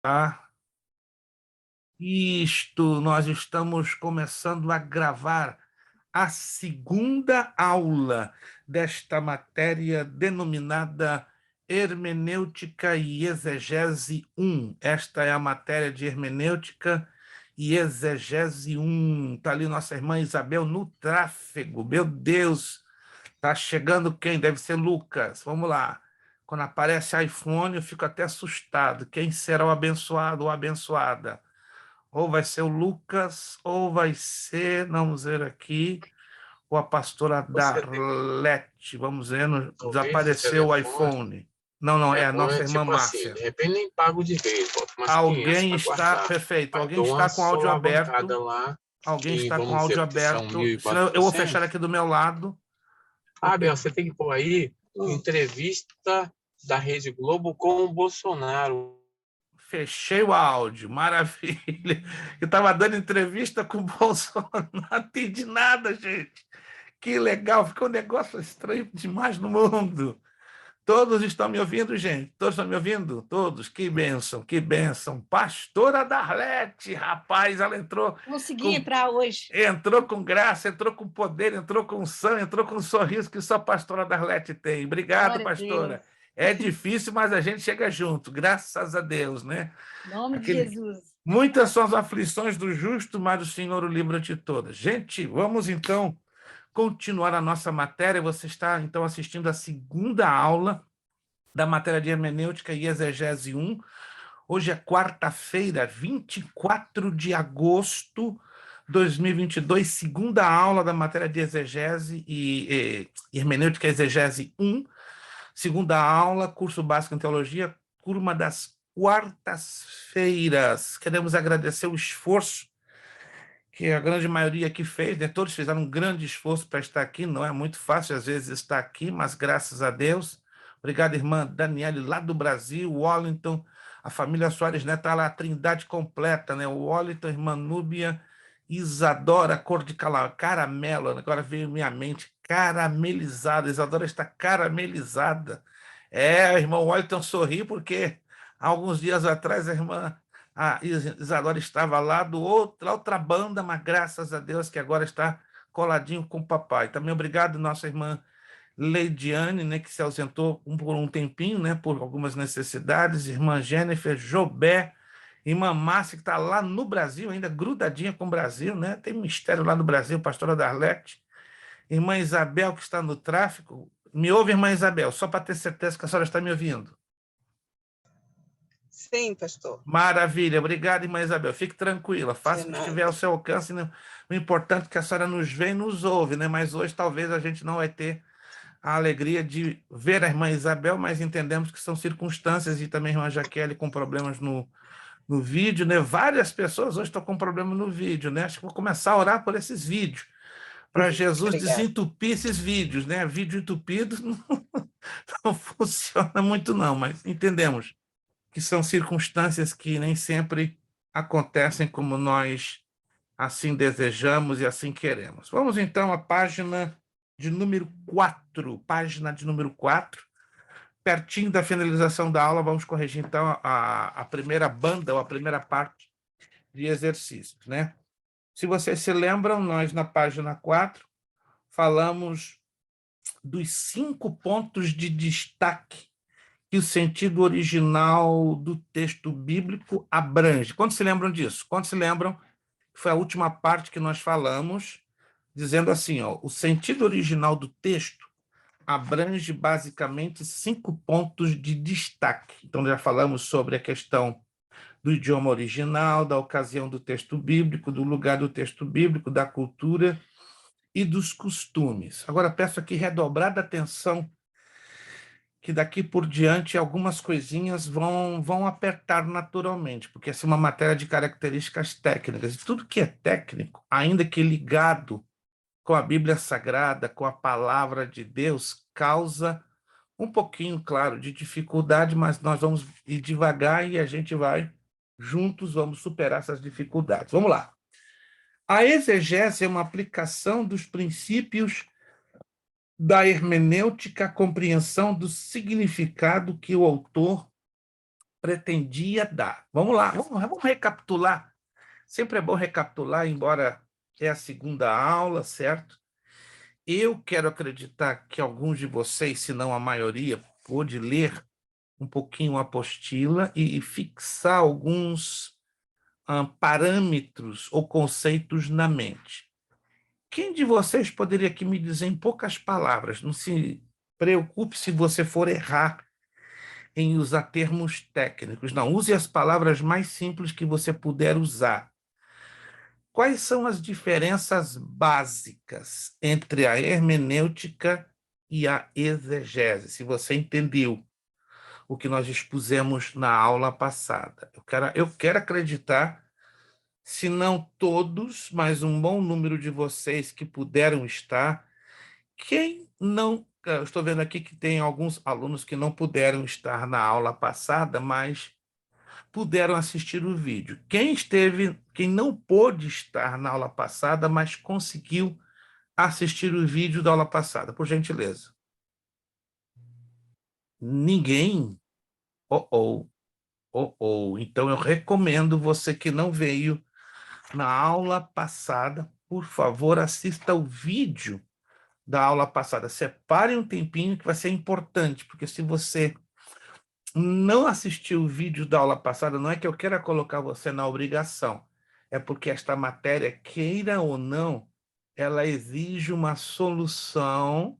Tá? Nós estamos começando a gravar a segunda aula desta matéria denominada Hermenêutica e Exegese 1. Esta é a matéria de Hermenêutica e Exegese 1. Está ali nossa irmã Isabel no tráfego. Meu Deus, está chegando quem? Deve ser Lucas. Vamos lá. Quando aparece iPhone, eu fico até assustado. Quem será o abençoado ou a abençoada? Ou vai ser o Lucas, ou vai ser, vamos ver aqui, ou a pastora Você tem, Darlete. Vamos ver, talvez o desapareceu o telefone iPhone. Não, não, é é a bom, nossa é irmã tipo assim, Márcia. de repente nem pago de vez, bota umas 500 Alguém para está, guardar. perfeito, Aí alguém dou está uma com áudio solavancada aberto, lá alguém e está com vamos áudio dizer que são aberto. Senão eu vou fechar 1.400. aqui do meu lado, Ah, porque Bel, você tem que pôr aí entrevista da Rede Globo com o Bolsonaro. fechei o áudio, maravilha. Eu estava dando entrevista com o Bolsonaro, não entendi nada, gente. Que legal, ficou um negócio estranho demais no mundo. Todos estão me ouvindo, gente? Todos estão me ouvindo? Todos. Que bênção, que bênção. Pastora Darlete, rapaz, ela Consegui com, entrar hoje. entrou com graça, entrou com poder, entrou com sangue, entrou com um sorriso que só a pastora Darlete tem. Obrigado, Glória a Deus. pastora. É difícil, mas a gente chega junto, graças a Deus, né? Em nome de Aquele... Jesus. Muitas são as aflições do justo, mas o Senhor o livra de todas. Gente, vamos então continuar a nossa matéria. Você está, então, assistindo a segunda aula da matéria de Hermenêutica e Exegese 1. Hoje é quarta-feira, 24 de agosto de 2022, segunda aula da matéria de Exegese e Hermenêutica e Exegese 1. Segunda aula, curso básico em teologia, turma das quartas-feiras. Queremos agradecer o esforço que a grande maioria aqui fez, né? Todos fizeram um grande esforço para estar aqui, não é muito fácil às vezes estar aqui, mas graças a Deus. Obrigado, irmã Daniele, lá do Brasil, Wellington, a família Soares Neto, está lá, a trindade completa, né? O Wellington, irmã Núbia, Isadora, cor de caramelo, agora veio em minha mente, caramelizada, Isadora está caramelizada. É, o irmão Wellington sorri porque há alguns dias atrás a irmã a Isadora estava lá da outra banda, mas graças a Deus que agora está coladinho com o papai. Também obrigado, nossa irmã Leidiane, né, que se ausentou por um tempinho, né, por algumas necessidades. Irmã Jennifer, Jobé, irmã Márcia, que está lá no Brasil, ainda grudadinha com o Brasil, né? Tem mistério lá no Brasil, pastora Darlete. Irmã Isabel, que está no tráfico. Me ouve, irmã Isabel, só para ter certeza que a senhora está me ouvindo. Sim, pastor. Maravilha, obrigado, irmã Isabel. Fique tranquila, De faça o que estiver ao nada. seu alcance. Né? O importante é que a senhora nos vê e nos ouve, né? Mas hoje talvez a gente não vai ter a alegria de ver a irmã Isabel, mas entendemos que são circunstâncias e também a irmã Jaqueline com problemas no vídeo, né? Várias pessoas hoje estão com problema no vídeo, né? Acho que vou começar a orar por esses vídeos, para Jesus Obrigada. desentupir esses vídeos, né? Vídeo entupido não funciona muito não, mas entendemos que são circunstâncias que nem sempre acontecem como nós assim desejamos e assim queremos. Vamos então à página de número 4. Página de número 4. Pertinho da finalização da aula, vamos corrigir então a primeira banda ou a primeira parte de exercícios, né? Se vocês se lembram, nós na página 4 falamos dos 5 pontos de destaque que o sentido original do texto bíblico abrange. Quantos se lembram disso? Quantos se lembram que foi a última parte que nós falamos, dizendo assim, ó, o sentido original do texto abrange basicamente 5 pontos de destaque. Então, já falamos sobre a questão do idioma original, da ocasião do texto bíblico, do lugar do texto bíblico, da cultura e dos costumes. Agora, peço aqui redobrada atenção que daqui por diante algumas coisinhas vão apertar naturalmente, porque essa é uma matéria de características técnicas. E tudo que é técnico, ainda que ligado com a Bíblia Sagrada, com a palavra de Deus, causa um pouquinho, claro, de dificuldade, mas nós vamos ir devagar e a gente vai, juntos, vamos superar essas dificuldades. Vamos lá. A exegese é uma aplicação dos princípios da hermenêutica, a compreensão do significado que o autor pretendia dar. Vamos lá, vamos recapitular. Sempre é bom recapitular, embora é a segunda aula, certo? Eu quero acreditar que alguns de vocês, se não a maioria, pôde ler um pouquinho a apostila e fixar alguns parâmetros ou conceitos na mente. Quem de vocês poderia aqui me dizer em poucas palavras? Não se preocupe se você for errar em usar termos técnicos. Não, use as palavras mais simples que você puder usar. Quais são as diferenças básicas entre a hermenêutica e a exegese? Se você entendeu o que nós expusemos na aula passada. Eu quero acreditar, se não todos, mas um bom número de vocês que puderam estar. Quem não... Eu estou vendo aqui que tem alguns alunos que não puderam estar na aula passada, mas puderam assistir o vídeo. Quem não pôde estar na aula passada, mas conseguiu assistir o vídeo da aula passada, por gentileza. Ninguém? Oh, oh. Então eu recomendo você que não veio na aula passada, por favor, assista o vídeo da aula passada. Separe um tempinho que vai ser importante, porque se você não assistiu o vídeo da aula passada, não é que eu queira colocar você na obrigação, é porque esta matéria, queira ou não, ela exige uma solução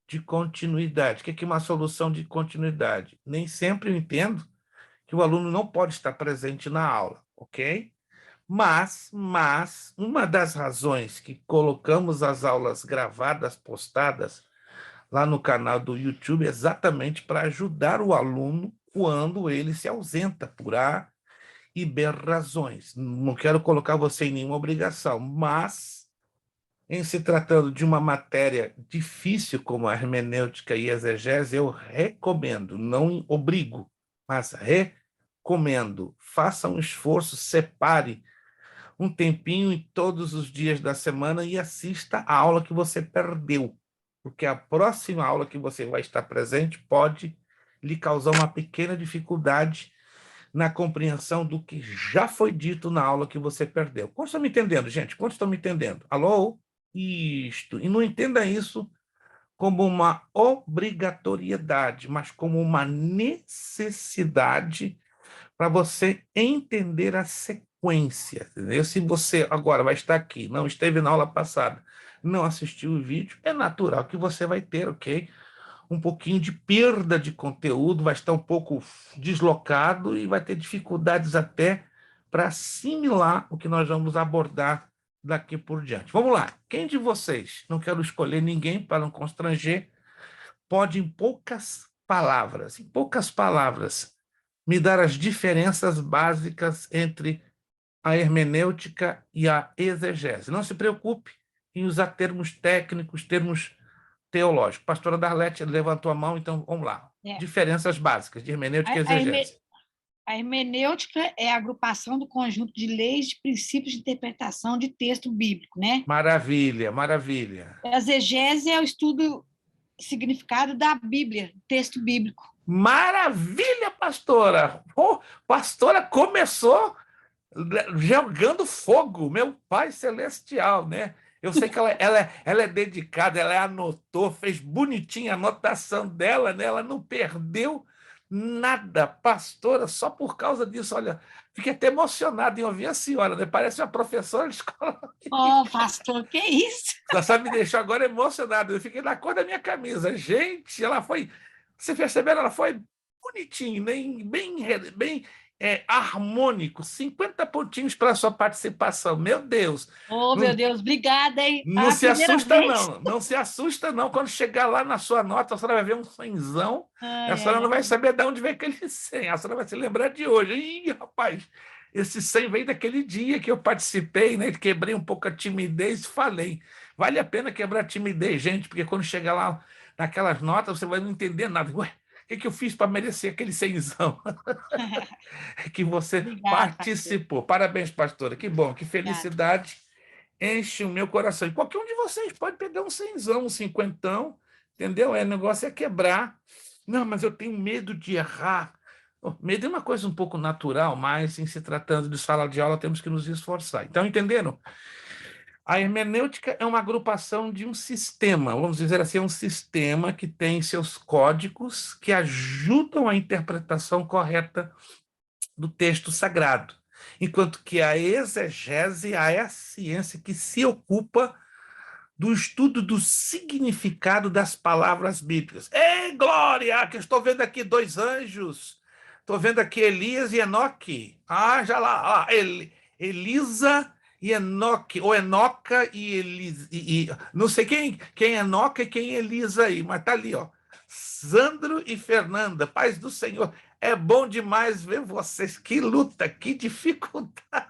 de continuidade. O que é uma solução de continuidade? Nem sempre eu entendo que o aluno não pode estar presente na aula, ok? Mas uma das razões que colocamos as aulas gravadas, postadas, lá no canal do YouTube, exatamente para ajudar o aluno quando ele se ausenta por A e B razões. Não quero colocar você em nenhuma obrigação, mas, em se tratando de uma matéria difícil como a hermenêutica e exegese, eu recomendo, não obrigo, mas recomendo, faça um esforço, separe um tempinho em todos os dias da semana e assista a aula que você perdeu, porque a próxima aula que você vai estar presente pode lhe causar uma pequena dificuldade na compreensão do que já foi dito na aula que você perdeu. Quantos estão me entendendo, gente? Quantos estão me entendendo? Alô? Isto. E não entenda isso como uma obrigatoriedade, mas como uma necessidade para você entender a sequência. Entendeu? Se você agora vai estar aqui, não esteve na aula passada, não assistiu o vídeo, é natural que você vai ter, ok? Um pouquinho de perda de conteúdo, vai estar um pouco deslocado e vai ter dificuldades até para assimilar o que nós vamos abordar daqui por diante. Vamos lá. Quem de vocês, não quero escolher ninguém para não constranger, pode, em poucas palavras, me dar as diferenças básicas entre a hermenêutica e a exegese? Não se preocupe em usar termos técnicos, termos teológicos. A pastora Darlete levantou a mão, então vamos lá. É. Diferenças básicas de hermenêutica e A, a exegese. a hermenêutica é a agrupação do conjunto de leis de princípios de interpretação de texto bíblico, né? Maravilha, maravilha. A exegese é o estudo significado da Bíblia, texto bíblico. Maravilha, pastora! Oh, pastora começou jogando fogo, meu Pai Celestial, né? Eu sei que ela é dedicada, ela anotou, fez bonitinha a anotação dela, né? Ela não perdeu nada, pastora, só por causa disso. Olha, fiquei até emocionado em ouvir a senhora, né? Parece uma professora de escola. Oh, pastor, que isso? Só me deixou agora emocionado. Eu fiquei na cor da minha camisa. Gente, ela foi. Você perceberam? Ela foi bonitinho, bem harmônico. 50 pontinhos para a sua participação. Meu Deus. Oh, meu Deus, obrigada, hein? Não se assusta, vez. não. Não se assusta, não. Quando chegar lá na sua nota, a senhora vai ver um 100zão. A senhora não vai saber de onde vem aquele 100. A senhora vai se lembrar de hoje. Ih, rapaz, esse 100 veio daquele dia que eu participei, né? Quebrei um pouco a timidez e falei. Vale a pena quebrar a timidez, gente, porque quando chegar lá naquelas notas, você vai não entender nada. Ué, o que eu fiz para merecer aquele 100zão? É que você Obrigada, participou. Parabéns, pastora. Que bom, que felicidade. Enche o meu coração. E qualquer um de vocês pode pegar um 100zão, um 50, entendeu? O negócio é quebrar. Não, mas eu tenho medo de errar. Medo é uma coisa um pouco natural, mas em se tratando de sala de aula temos que nos esforçar. Então, entenderam? A hermenêutica é uma agrupação de um sistema, vamos dizer assim, é um sistema que tem seus códigos que ajudam a interpretação correta do texto sagrado, enquanto que a exegese é a ciência que se ocupa do estudo do significado das palavras bíblicas. Ei, glória, que eu estou vendo aqui dois anjos, estou vendo aqui Elias e Enoque. Ah, já lá, Elisa e Enoque, ou Enoca e Elisa, não sei quem é Enoca e quem é Elisa aí, mas tá ali, ó. Sandro e Fernanda, paz do Senhor. É bom demais ver vocês. Que luta, que dificuldade.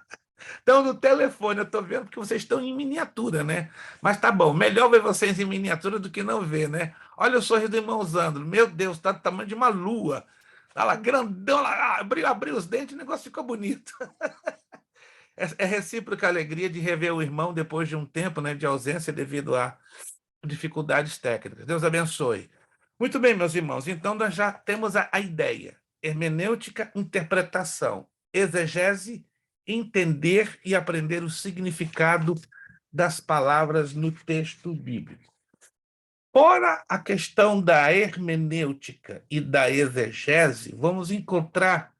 Estão no telefone, eu estou vendo que vocês estão em miniatura, né? Mas tá bom, melhor ver vocês em miniatura do que não ver, né? Olha o sorriso do irmão Sandro. Meu Deus, tá do tamanho de uma lua. Tá lá, grandão, lá, abriu os dentes, o negócio ficou bonito. É recíproca a alegria de rever o irmão depois de um tempo, né, de ausência devido a dificuldades técnicas. Deus abençoe. Muito bem, meus irmãos, então nós já temos a ideia. Hermenêutica, interpretação. Exegese, entender e aprender o significado das palavras no texto bíblico. Fora a questão da hermenêutica e da exegese, vamos encontrar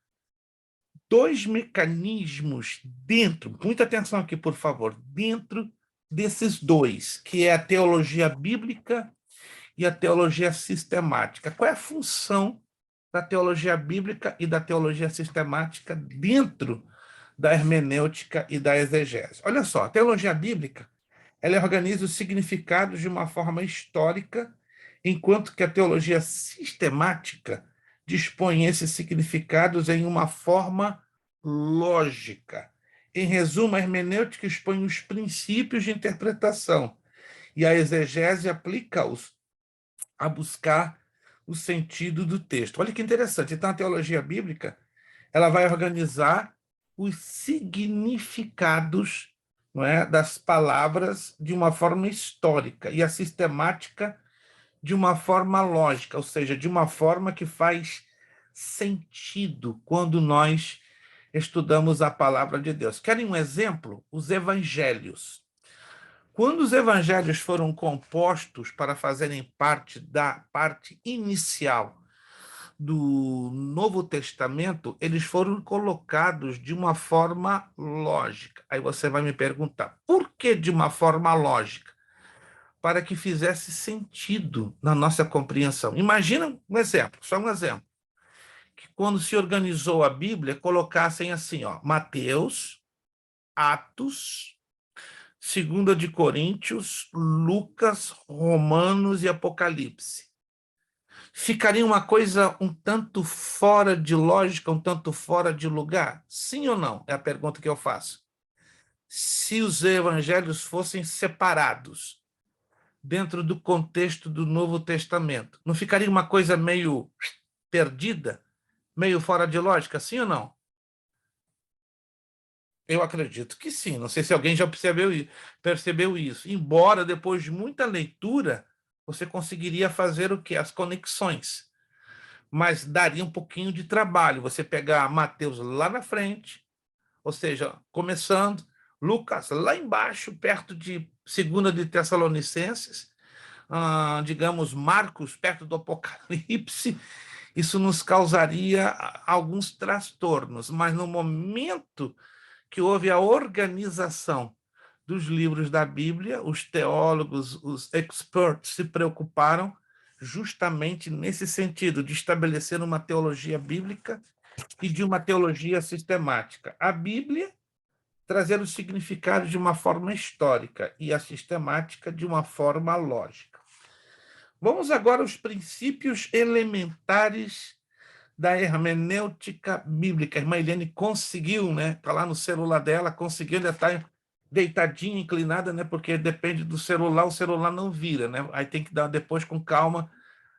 dois mecanismos dentro, muita atenção aqui, por favor, dentro desses dois, que é a teologia bíblica e a teologia sistemática. Qual é a função da teologia bíblica e da teologia sistemática dentro da hermenêutica e da exegese? Olha só, a teologia bíblica, ela organiza os significados de uma forma histórica, enquanto que a teologia sistemática dispõe esses significados em uma forma lógica. Em resumo, a hermenêutica expõe os princípios de interpretação e a exegese aplica-os a buscar o sentido do texto. Olha que interessante. Então, a teologia bíblica, ela vai organizar os significados, não é, das palavras de uma forma histórica e a sistemática de uma forma lógica, ou seja, de uma forma que faz sentido quando nós estudamos a palavra de Deus. Querem um exemplo? Os evangelhos. Quando os evangelhos foram compostos para fazerem parte da parte inicial do Novo Testamento, eles foram colocados de uma forma lógica. Aí você vai me perguntar, por que de uma forma lógica? Para que fizesse sentido na nossa compreensão. Imagina um exemplo, só um exemplo, que quando se organizou a Bíblia, colocassem assim, ó, Mateus, Atos, 2 de Coríntios, Lucas, Romanos e Apocalipse. Ficaria uma coisa um tanto fora de lógica, um tanto fora de lugar? Sim ou não? É a pergunta que eu faço. Se os evangelhos fossem separados dentro do contexto do Novo Testamento, não ficaria uma coisa meio perdida, meio fora de lógica, sim ou não? Eu acredito que sim. Não sei se alguém já percebeu isso. Embora, depois de muita leitura, você conseguiria fazer o quê? As conexões. Mas daria um pouquinho de trabalho. Você pegar Mateus lá na frente, ou seja, começando, Lucas lá embaixo, perto de 2 de Tessalonicenses, digamos, Marcos, perto do Apocalipse, isso nos causaria alguns transtornos. Mas no momento que houve a organização dos livros da Bíblia, os teólogos, os experts se preocuparam justamente nesse sentido, de estabelecer uma teologia bíblica e de uma teologia sistemática. A Bíblia trazer os significados de uma forma histórica e a sistemática de uma forma lógica. Vamos agora aos princípios elementares da hermenêutica bíblica. A irmã Eliane conseguiu, né? Está lá no celular dela, conseguiu, ainda está deitadinha, inclinada, né? Porque depende do celular, o celular não vira, né? Aí tem que dar depois com calma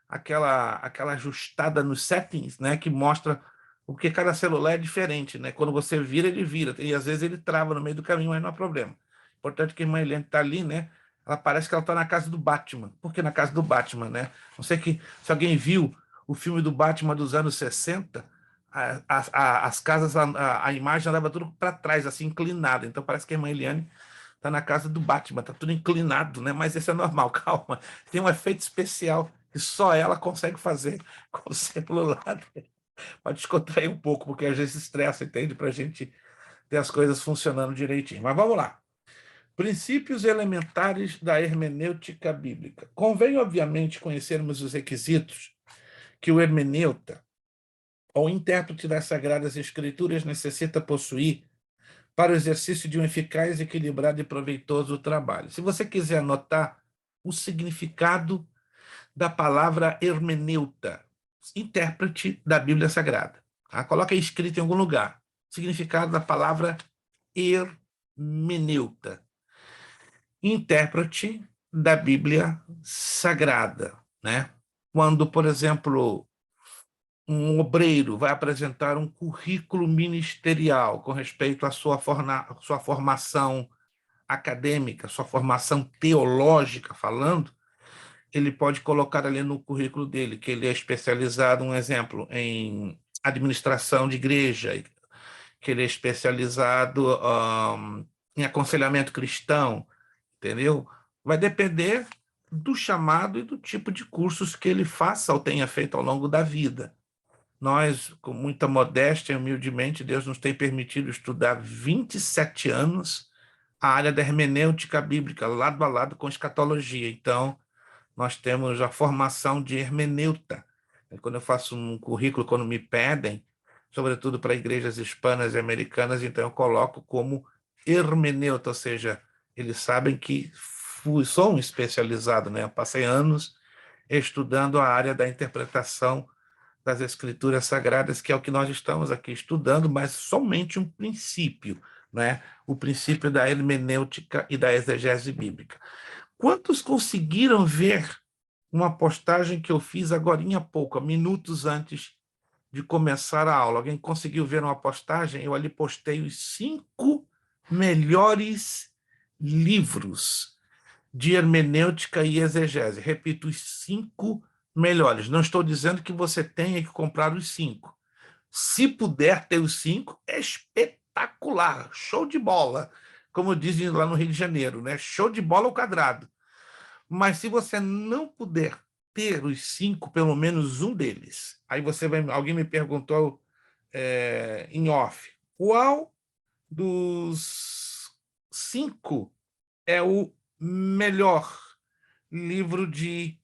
aquela ajustada nos settings, né? Que mostra o que cada celular é diferente, né? Quando você vira, ele vira, e às vezes ele trava no meio do caminho, mas não há problema. Importante que a irmã Eliane está ali, né? Ela parece que ela está na casa do Batman. Por que na casa do Batman, né? Não sei se alguém viu o filme do Batman dos anos 60, as casas, a imagem andava tudo para trás, assim, inclinada. Então parece que a irmã Eliane está na casa do Batman, está tudo inclinado, né? Mas isso é normal, calma. Tem um efeito especial que só ela consegue fazer com o celular. Pode descontrair um pouco, porque às vezes estressa, entende? Para a gente ter as coisas funcionando direitinho. Mas vamos lá. Princípios elementares da hermenêutica bíblica. Convém, obviamente, conhecermos os requisitos que o hermeneuta, ou intérprete das Sagradas Escrituras, necessita possuir para o exercício de um eficaz, equilibrado e proveitoso trabalho. Se você quiser anotar o significado da palavra hermeneuta, intérprete da Bíblia Sagrada, tá? Coloca aí escrito em algum lugar. Significado da palavra hermeneuta. Intérprete da Bíblia Sagrada, né? Quando, por exemplo, um obreiro vai apresentar um currículo ministerial com respeito à sua formação acadêmica, sua formação teológica falando, ele pode colocar ali no currículo dele que ele é especializado, um exemplo, em administração de igreja, que ele é especializado em aconselhamento cristão, entendeu? Vai depender do chamado e do tipo de cursos que ele faça ou tenha feito ao longo da vida. Nós, com muita modéstia e humildemente, Deus nos tem permitido estudar 27 anos a área da hermenêutica bíblica, lado a lado com escatologia. Então, nós temos a formação de hermeneuta. Quando eu faço um currículo, quando me pedem, sobretudo para igrejas hispanas e americanas, então eu coloco como hermeneuta, ou seja, eles sabem que sou um especializado, né? Eu passei anos estudando a área da interpretação das Escrituras Sagradas, que é o que nós estamos aqui estudando, mas somente um princípio, né? O princípio da hermenêutica e da exegese bíblica. Quantos conseguiram ver uma postagem que eu fiz agorinha há pouco, minutos antes de começar a aula? Alguém conseguiu ver uma postagem? Eu ali postei os 5 melhores livros de hermenêutica e exegese. Repito, os 5 melhores. Não estou dizendo que você tenha que comprar os 5. Se puder ter os 5, é espetacular, show de bola, como dizem lá no Rio de Janeiro, né? Show de bola ao quadrado. Mas se você não puder ter os 5, pelo menos um deles, aí você vai. Alguém me perguntou em off, qual dos 5 é o melhor livro de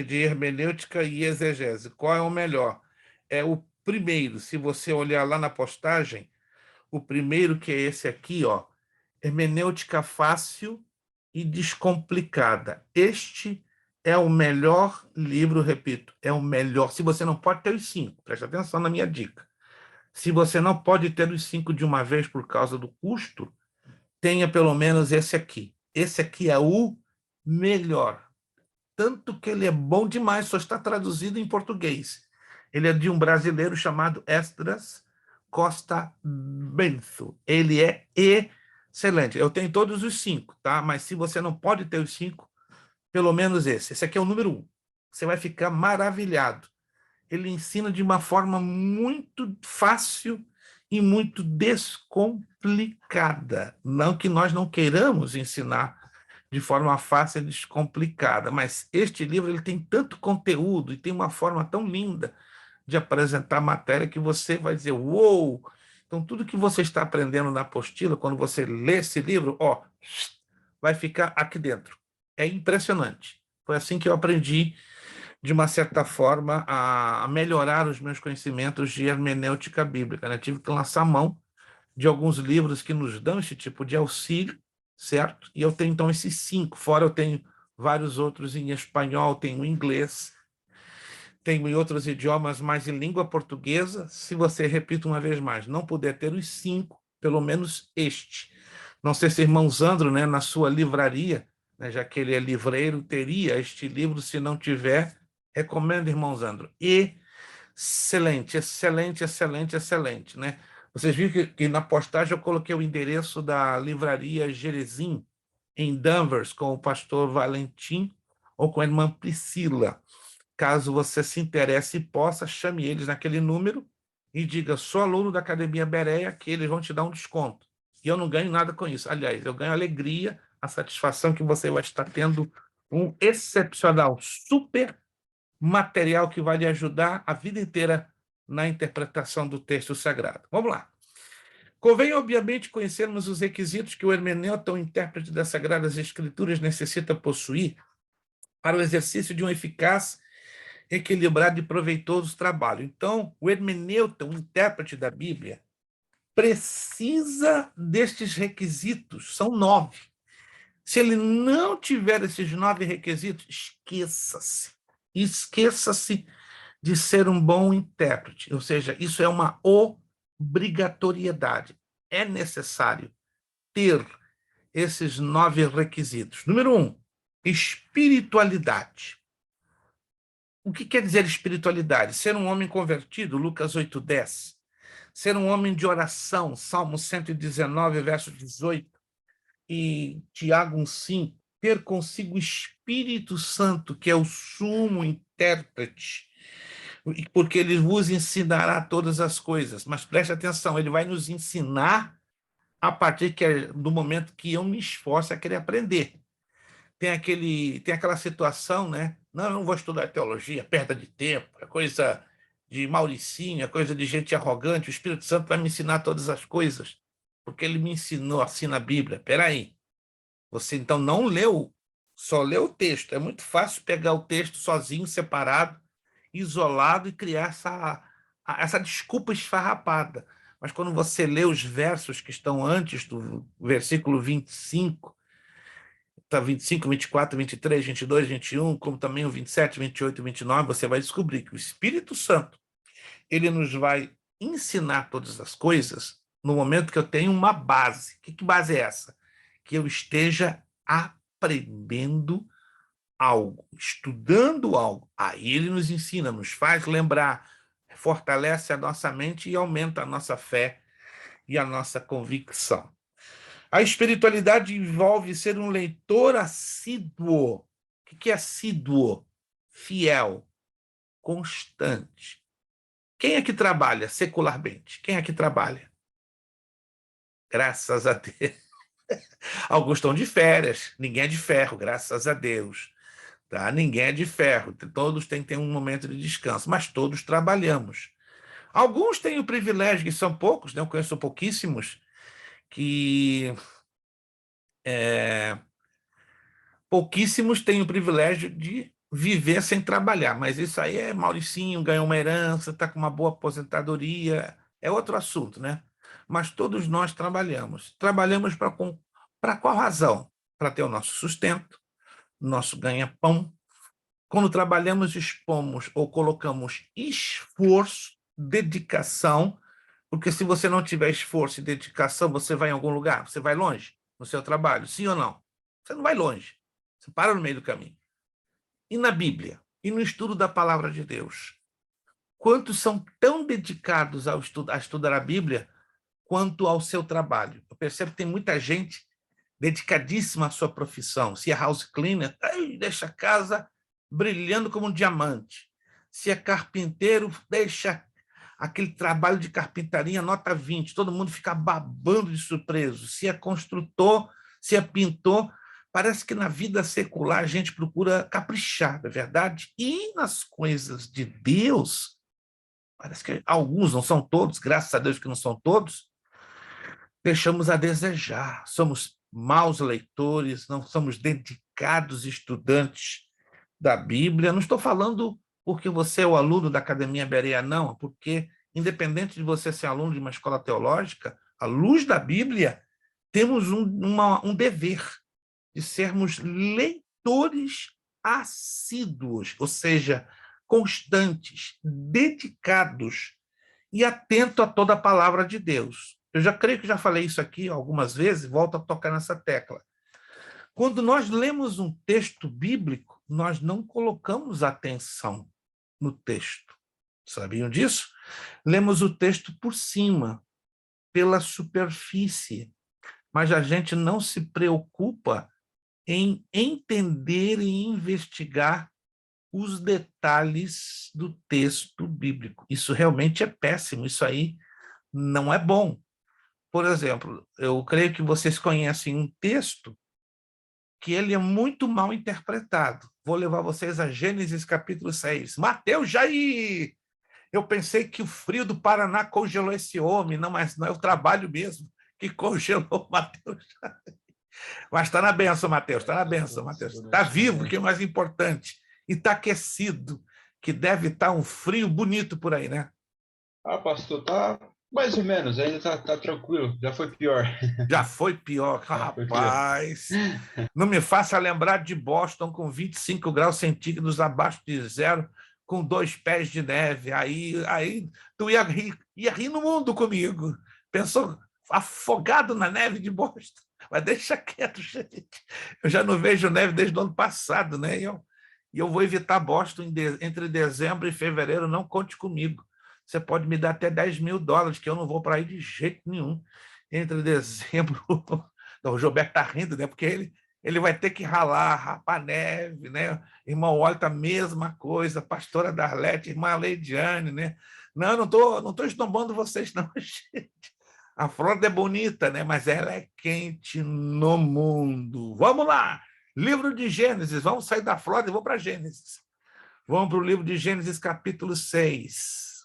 hermenêutica e exegese? Qual é o melhor? É o primeiro. Se você olhar lá na postagem, o primeiro, que é esse aqui, ó, Hermenêutica Fácil e Descomplicada. Este é o melhor livro, repito, é o melhor. Se você não pode ter os 5, preste atenção na minha dica. Se você não pode ter os 5 de uma vez por causa do custo, tenha pelo menos esse aqui. Esse aqui é o melhor. Tanto que ele é bom demais, só está traduzido em português. Ele é de um brasileiro chamado Esdras Costa Bento. Ele é excelente. Eu tenho todos os 5, tá? Mas se você não pode ter os 5, pelo menos esse. Esse aqui é o número 1. Você vai ficar maravilhado. Ele ensina de uma forma muito fácil e muito descomplicada. Não que nós não queiramos ensinar de forma fácil e descomplicada, mas este livro ele tem tanto conteúdo e tem uma forma tão linda de apresentar a matéria que você vai dizer, uou! Então, tudo que você está aprendendo na apostila, quando você lê esse livro, ó, vai ficar aqui dentro. É impressionante. Foi assim que eu aprendi, de uma certa forma, a melhorar os meus conhecimentos de hermenêutica bíblica, né? Tive que lançar mão de alguns livros que nos dão esse tipo de auxílio, certo? E eu tenho, então, esses 5. Fora eu tenho vários outros em espanhol, tenho em inglês, tenho em outros idiomas, mas em língua portuguesa. Se você, repito uma vez mais, não puder ter os 5, pelo menos este. Não sei se irmão Zandro, né, na sua livraria, né, já que ele é livreiro, teria este livro. Se não tiver, recomendo, irmão Zandro. Excelente, excelente, excelente, excelente, né? Vocês viram que na postagem eu coloquei o endereço da livraria Jerezim, em Danvers, com o pastor Valentim ou com a irmã Priscila. Caso você se interesse e possa, chame eles naquele número e diga, sou aluno da Academia Bereia, que eles vão te dar um desconto. E eu não ganho nada com isso. Aliás, eu ganho alegria, a satisfação que você vai estar tendo um excepcional, super material que vai lhe ajudar a vida inteira na interpretação do texto sagrado. Vamos lá. Convém, obviamente, conhecermos os requisitos que o hermeneuta, o intérprete das Sagradas Escrituras, necessita possuir para o exercício de um eficaz, equilibrado e proveitoso trabalho. Então, o hermeneuta, o intérprete da Bíblia, precisa destes requisitos, são 9. Se ele não tiver esses 9 requisitos, esqueça-se. Esqueça-se de ser um bom intérprete. Ou seja, isso é uma obrigatoriedade. É necessário ter esses 9 requisitos. Número 1, espiritualidade. O que quer dizer espiritualidade? Ser um homem convertido, Lucas 8:10. Ser um homem de oração, Salmo 119, verso 18. E Tiago 1:5, ter consigo o Espírito Santo, que é o sumo intérprete, porque ele vos ensinará todas as coisas. Mas preste atenção, ele vai nos ensinar a partir do momento que eu me esforço a querer aprender. Tem aquela situação, né? Não, eu não vou estudar teologia, perda de tempo, é coisa de Mauricinho, é coisa de gente arrogante, o Espírito Santo vai me ensinar todas as coisas, porque ele me ensinou assim na Bíblia. Peraí, você então não leu, só leu o texto. É muito fácil pegar o texto sozinho, separado, isolado e criar essa desculpa esfarrapada. Mas quando você lê os versos que estão antes do versículo 25, tá 25, 24, 23, 22, 21, como também o 27, 28 e 29, você vai descobrir que o Espírito Santo, ele nos vai ensinar todas as coisas no momento que eu tenho uma base. Que base é essa? Que eu esteja aprendendo algo, estudando algo. Aí ele nos ensina, nos faz lembrar, fortalece a nossa mente e aumenta a nossa fé e a nossa convicção. A espiritualidade envolve ser um leitor assíduo. O que é assíduo? Fiel, constante. Quem é que trabalha secularmente? Quem é que trabalha? Graças a Deus. Alguns estão de férias, ninguém é de ferro, graças a Deus. Tá? Ninguém é de ferro, todos têm que ter um momento de descanso, mas todos trabalhamos. Alguns têm o privilégio, que são poucos, né? Eu conheço pouquíssimos, que pouquíssimos têm o privilégio de viver sem trabalhar, mas isso aí é Mauricinho, ganhou uma herança, está com uma boa aposentadoria, é outro assunto, né? Mas todos nós trabalhamos. Trabalhamos para qual razão? Para ter o nosso sustento, nosso ganha-pão. Quando trabalhamos, expomos ou colocamos esforço, dedicação, porque se você não tiver esforço e dedicação, você vai em algum lugar? Você vai longe no seu trabalho? Sim ou não? Você não vai longe. Você para no meio do caminho. E na Bíblia? E no estudo da palavra de Deus? Quantos são tão dedicados a estudar a Bíblia quanto ao seu trabalho? Eu percebo que tem muita gente dedicadíssima à sua profissão. Se é house cleaner, deixa a casa brilhando como um diamante. Se é carpinteiro, deixa aquele trabalho de carpintaria nota 20, todo mundo fica babando de surpreso. Se é construtor, se é pintor, parece que na vida secular a gente procura caprichar, não é verdade? E nas coisas de Deus, parece que alguns, não são todos, graças a Deus que não são todos, deixamos a desejar. Somos maus leitores, não somos dedicados estudantes da Bíblia. Não estou falando porque você é o aluno da Academia Bereia, não, porque, independente de você ser aluno de uma escola teológica, à luz da Bíblia, temos um dever de sermos leitores assíduos, ou seja, constantes, dedicados e atento a toda a palavra de Deus. Eu já creio que já falei isso aqui algumas vezes, volto a tocar nessa tecla. Quando nós lemos um texto bíblico, nós não colocamos atenção no texto. Sabiam disso? Lemos o texto por cima, pela superfície, mas a gente não se preocupa em entender e investigar os detalhes do texto bíblico. Isso realmente é péssimo, isso aí não é bom. Por exemplo, eu creio que vocês conhecem um texto que ele é muito mal interpretado. Vou levar vocês a Gênesis capítulo 6. Mateus Jair! Eu pensei que o frio do Paraná congelou esse homem, não, mas não é o trabalho mesmo que congelou o Mateus. Mas está na benção, Mateus, está na benção, Mateus. Está vivo, que é o mais importante. E está aquecido, que deve estar um frio bonito por aí, né? Pastor, tá mais ou menos, ainda tá tranquilo, já foi pior. Já foi pior, rapaz. Não me faça lembrar de Boston com 25 graus centígrados abaixo de zero, com 2 pés de neve. Aí tu ia rir no mundo comigo. Pensou afogado na neve de Boston. Mas deixa quieto, gente. Eu já não vejo neve desde o ano passado, né? E eu vou evitar Boston entre dezembro e fevereiro. Não conte comigo. Você pode me dar até $10.000, que eu não vou para aí de jeito nenhum. Entre dezembro... Não, o Gilberto está rindo, né? Porque ele vai ter que rapar neve, né? Irmão Walter, a mesma coisa. Pastora Darlete, irmã Leidiane, né? Não estou esnobando vocês, não, gente. A Flórida é bonita, né? Mas ela é quente no mundo. Vamos lá! Livro de Gênesis. Vamos sair da Flórida e vamos para Gênesis. Vamos para o livro de Gênesis, capítulo 6.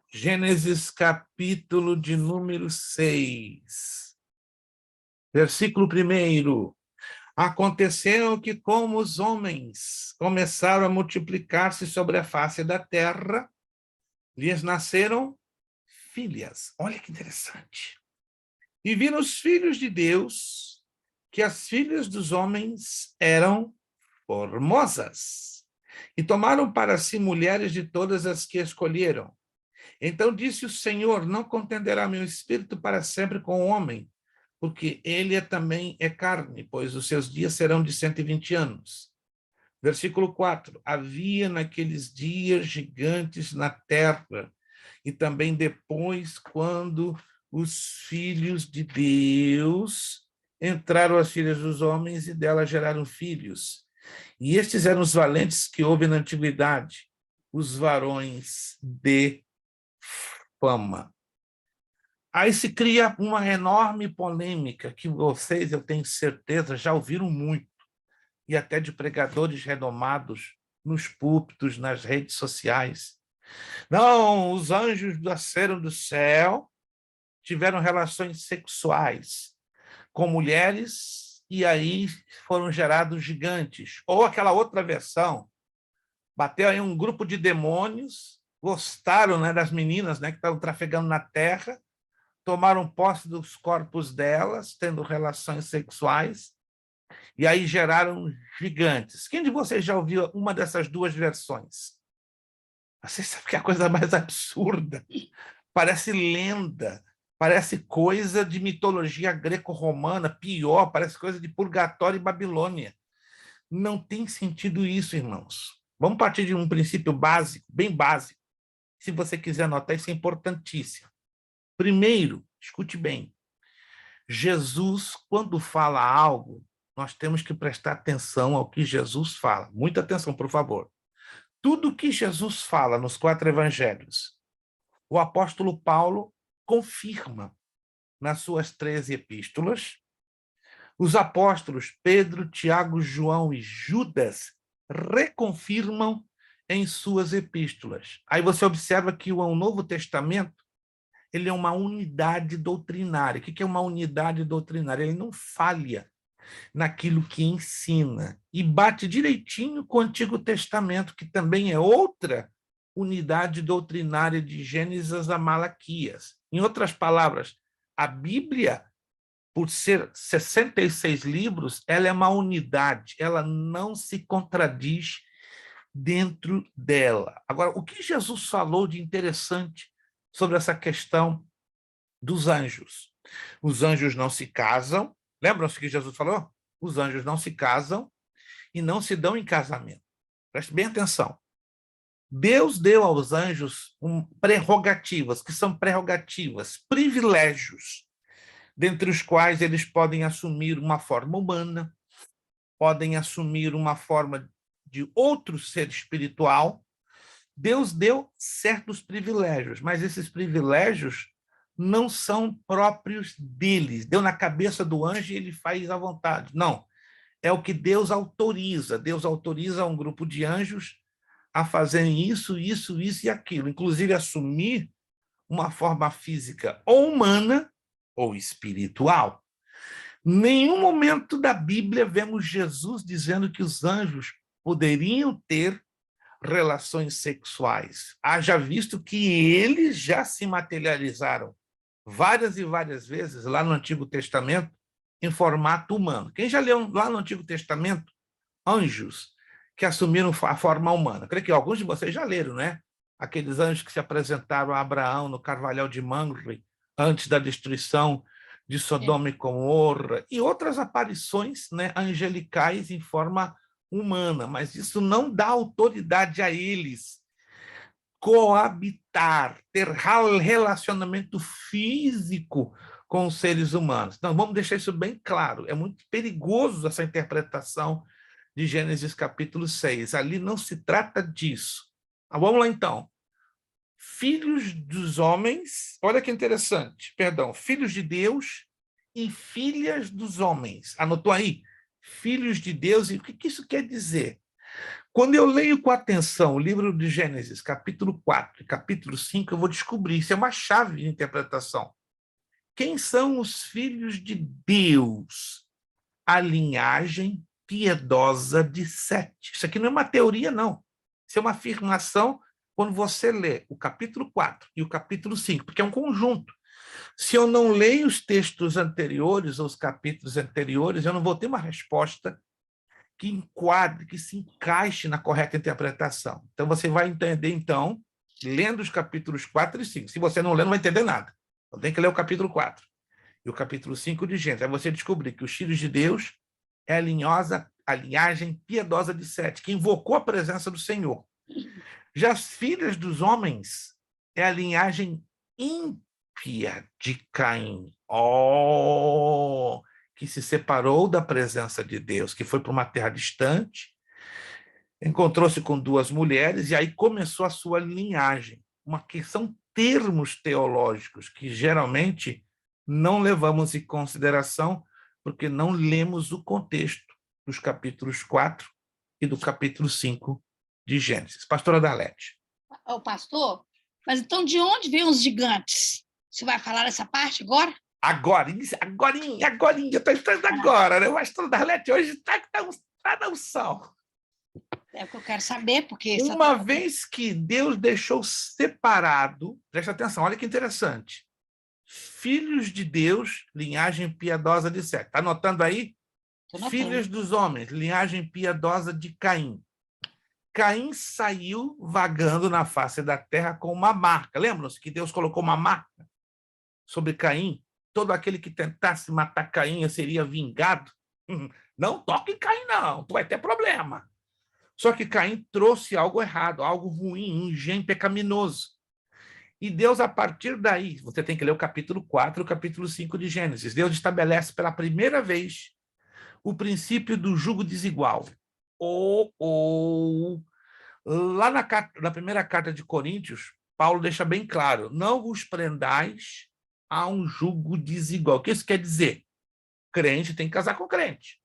Gênesis, capítulo de número 6. Versículo 1. Aconteceu que, como os homens começaram a multiplicar-se sobre a face da terra, lhes nasceram filhas. Olha que interessante. E viram os filhos de Deus que as filhas dos homens eram formosas, e tomaram para si mulheres de todas as que escolheram. Então disse o Senhor: não contenderá meu espírito para sempre com o homem, porque ele também é carne, pois os seus dias serão de 120 anos. Versículo 4. Havia naqueles dias gigantes na terra, e também depois, quando os filhos de Deus entraram as filhas dos homens e delas geraram filhos. E estes eram os valentes que houve na antiguidade, os varões de fama. Aí se cria uma enorme polêmica que vocês, eu tenho certeza, já ouviram muito, e até de pregadores renomados nos púlpitos, nas redes sociais. Não, os anjos desceram do céu, tiveram relações sexuais com mulheres e aí foram gerados gigantes. Ou aquela outra versão, bateu aí um grupo de demônios, gostaram, né, das meninas, né, que estavam trafegando na terra, tomaram posse dos corpos delas, tendo relações sexuais, e aí geraram gigantes. Quem de vocês já ouviu uma dessas duas versões? Você sabe que é a coisa mais absurda. Parece lenda, parece coisa de mitologia greco-romana, pior, parece coisa de purgatório e Babilônia. Não tem sentido isso, irmãos. Vamos partir de um princípio básico, bem básico. Se você quiser anotar, isso é importantíssimo. Primeiro, escute bem. Jesus, quando fala algo, nós temos que prestar atenção ao que Jesus fala. Muita atenção, por favor. Tudo que Jesus fala nos 4 evangelhos, o apóstolo Paulo confirma nas suas 13 epístolas. Os apóstolos Pedro, Tiago, João e Judas reconfirmam em suas epístolas. Aí você observa que o Novo Testamento ele é uma unidade doutrinária. O que é uma unidade doutrinária? Ele não falha naquilo que ensina e bate direitinho com o Antigo Testamento, que também é outra unidade doutrinária de Gênesis a Malaquias. Em outras palavras, a Bíblia, por ser 66 livros, ela é uma unidade, ela não se contradiz dentro dela. Agora, o que Jesus falou de interessante sobre essa questão dos anjos? Os anjos não se casam. Lembram-se que Jesus falou? Os anjos não se casam e não se dão em casamento. Preste bem atenção. Deus deu aos anjos prerrogativas, que são prerrogativas, privilégios, dentre os quais eles podem assumir uma forma humana, podem assumir uma forma de outro ser espiritual, Deus deu certos privilégios, mas esses privilégios não são próprios deles. Deu na cabeça do anjo e ele faz à vontade. Não, é o que Deus autoriza. Deus autoriza um grupo de anjos a fazerem isso, isso, isso e aquilo, inclusive assumir uma forma física ou humana ou espiritual. Nenhum momento da Bíblia vemos Jesus dizendo que os anjos poderiam ter relações sexuais. Haja visto que eles já se materializaram várias e várias vezes lá no Antigo Testamento em formato humano. Quem já leu lá no Antigo Testamento anjos que assumiram a forma humana? Creio que alguns de vocês já leram, né? Aqueles anjos que se apresentaram a Abraão no Carvalhal de Mamre antes da destruição de Sodoma e Gomorra, e outras aparições, né, angelicais em forma humana, mas isso não dá autoridade a eles coabitar, ter relacionamento físico com os seres humanos. Então, vamos deixar isso bem claro. É muito perigoso essa interpretação de Gênesis capítulo 6. Ali não se trata disso. Mas vamos lá, então. Filhos dos homens, olha que interessante, perdão, filhos de Deus e filhas dos homens. Anotou aí? Filhos de Deus, e o que isso quer dizer? Quando eu leio com atenção o livro de Gênesis, capítulo 4 e capítulo 5, eu vou descobrir, isso é uma chave de interpretação. Quem são os filhos de Deus? A linhagem piedosa de Sete. Isso aqui não é uma teoria, não. Isso é uma afirmação quando você lê o capítulo 4 e o capítulo 5, porque é um conjunto. Se eu não leio os textos anteriores ou os capítulos anteriores, eu não vou ter uma resposta que enquadre, que se encaixe na correta interpretação. Então, você vai entender, então, lendo os capítulos 4 e 5. Se você não ler, não vai entender nada. Então, tem que ler o capítulo 4 e o capítulo 5 de Gênesis. Aí você descobrir que os filhos de Deus é a linhagem piedosa de Sete, que invocou a presença do Senhor. Já as filhas dos homens é a linhagem ímpia de Caim, que se separou da presença de Deus, que foi para uma terra distante, encontrou-se com duas mulheres, e aí começou a sua linhagem. Que são termos teológicos que geralmente não levamos em consideração, porque não lemos o contexto dos capítulos 4 e do capítulo 5 de Gênesis. Pastora Darlete. Ô, pastor, mas então de onde vêm os gigantes? Você vai falar essa parte agora? Agorinha, estou entrando agora, né? O pastor Darlete hoje está na unção. É o que eu quero saber, porque... Uma vez que Deus deixou separado, presta atenção, olha que interessante, filhos de Deus, linhagem piedosa de Sete. Está anotando aí? Filhos dos homens, linhagem piedosa de Caim. Caim saiu vagando na face da terra com uma marca. Lembram-se que Deus colocou uma marca sobre Caim? Todo aquele que tentasse matar Caim seria vingado. Não toque em Caim, não, tu vai ter problema. Só que Caim trouxe algo errado, algo ruim, um gene pecaminoso. E Deus, a partir daí, você tem que ler o capítulo 4 e o capítulo 5 de Gênesis. Deus estabelece pela primeira vez o princípio do jugo desigual. Lá na primeira carta de Coríntios, Paulo deixa bem claro, não vos prendais a um jugo desigual. O que isso quer dizer? Crente tem que casar com crente.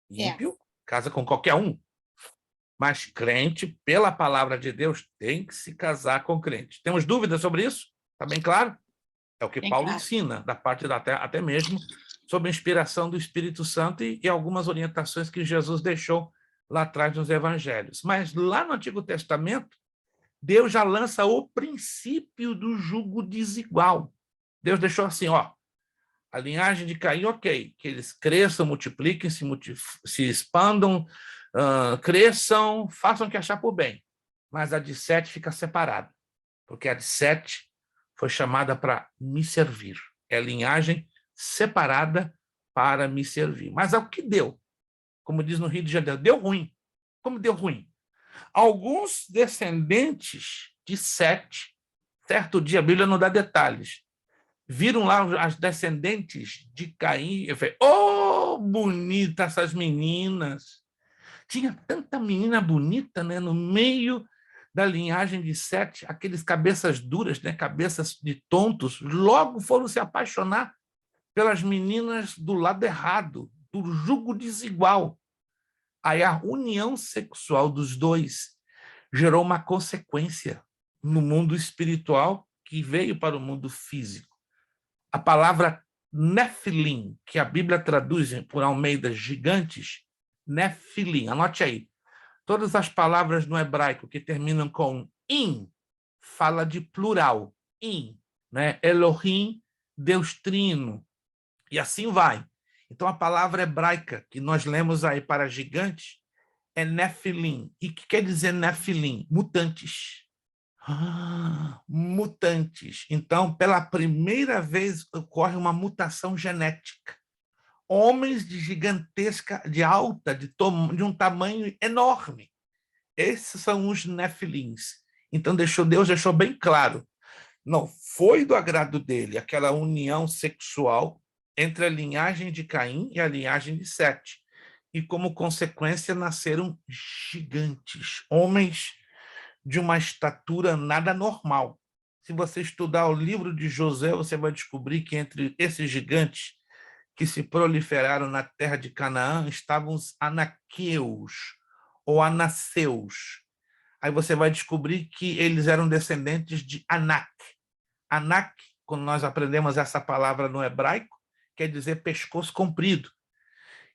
Ímpio, casa com qualquer um. Mas crente, pela palavra de Deus, tem que se casar com crente. Temos dúvidas sobre isso? Está bem claro? É o que bem Paulo ensina, da parte da terra, até mesmo sob a inspiração do Espírito Santo e algumas orientações que Jesus deixou lá atrás nos evangelhos. Mas lá no Antigo Testamento, Deus já lança o princípio do jugo desigual. Deus deixou assim, a linhagem de Caim, ok, que eles cresçam, multipliquem, se expandam, cresçam, façam o que achar por bem. Mas a de Sete fica separada, porque a de Sete foi chamada para me servir. É a linhagem separada para me servir. Mas é o que deu. Como diz no Rio de Janeiro, deu ruim. Como deu ruim? Alguns descendentes de Sete, certo dia, a Bíblia não dá detalhes, viram lá as descendentes de Caim e falaram, bonita essas meninas, Tinha tanta menina bonita, né, no meio da linhagem de Sete, aqueles cabeças duras, né, cabeças de tontos, logo foram se apaixonar pelas meninas do lado errado, do jugo desigual. Aí a união sexual dos dois gerou uma consequência no mundo espiritual que veio para o mundo físico. A palavra Nefilim, que a Bíblia traduz por Almeida gigantes, Nefilim, anote aí. Todas as palavras no hebraico que terminam com in, fala de plural, in, né? Elohim, Deus trino, e assim vai. Então, a palavra hebraica que nós lemos aí para gigantes é Nefilim. E o que quer dizer Nefilim? Mutantes. Mutantes. Então, pela primeira vez, ocorre uma mutação genética. Homens de gigantesca, de alta, de um tamanho enorme. Esses são os Nefilins. Então, Deus deixou bem claro. Não foi do agrado dele aquela união sexual entre a linhagem de Caim e a linhagem de Sete. E, como consequência, nasceram gigantes, homens de uma estatura nada normal. Se você estudar o livro de Josué, você vai descobrir que entre esses gigantes que se proliferaram na terra de Canaã estavam os anaqueus, ou anaceus. Aí você vai descobrir que eles eram descendentes de Anak. Anak, quando nós aprendemos essa palavra no hebraico, quer dizer pescoço comprido.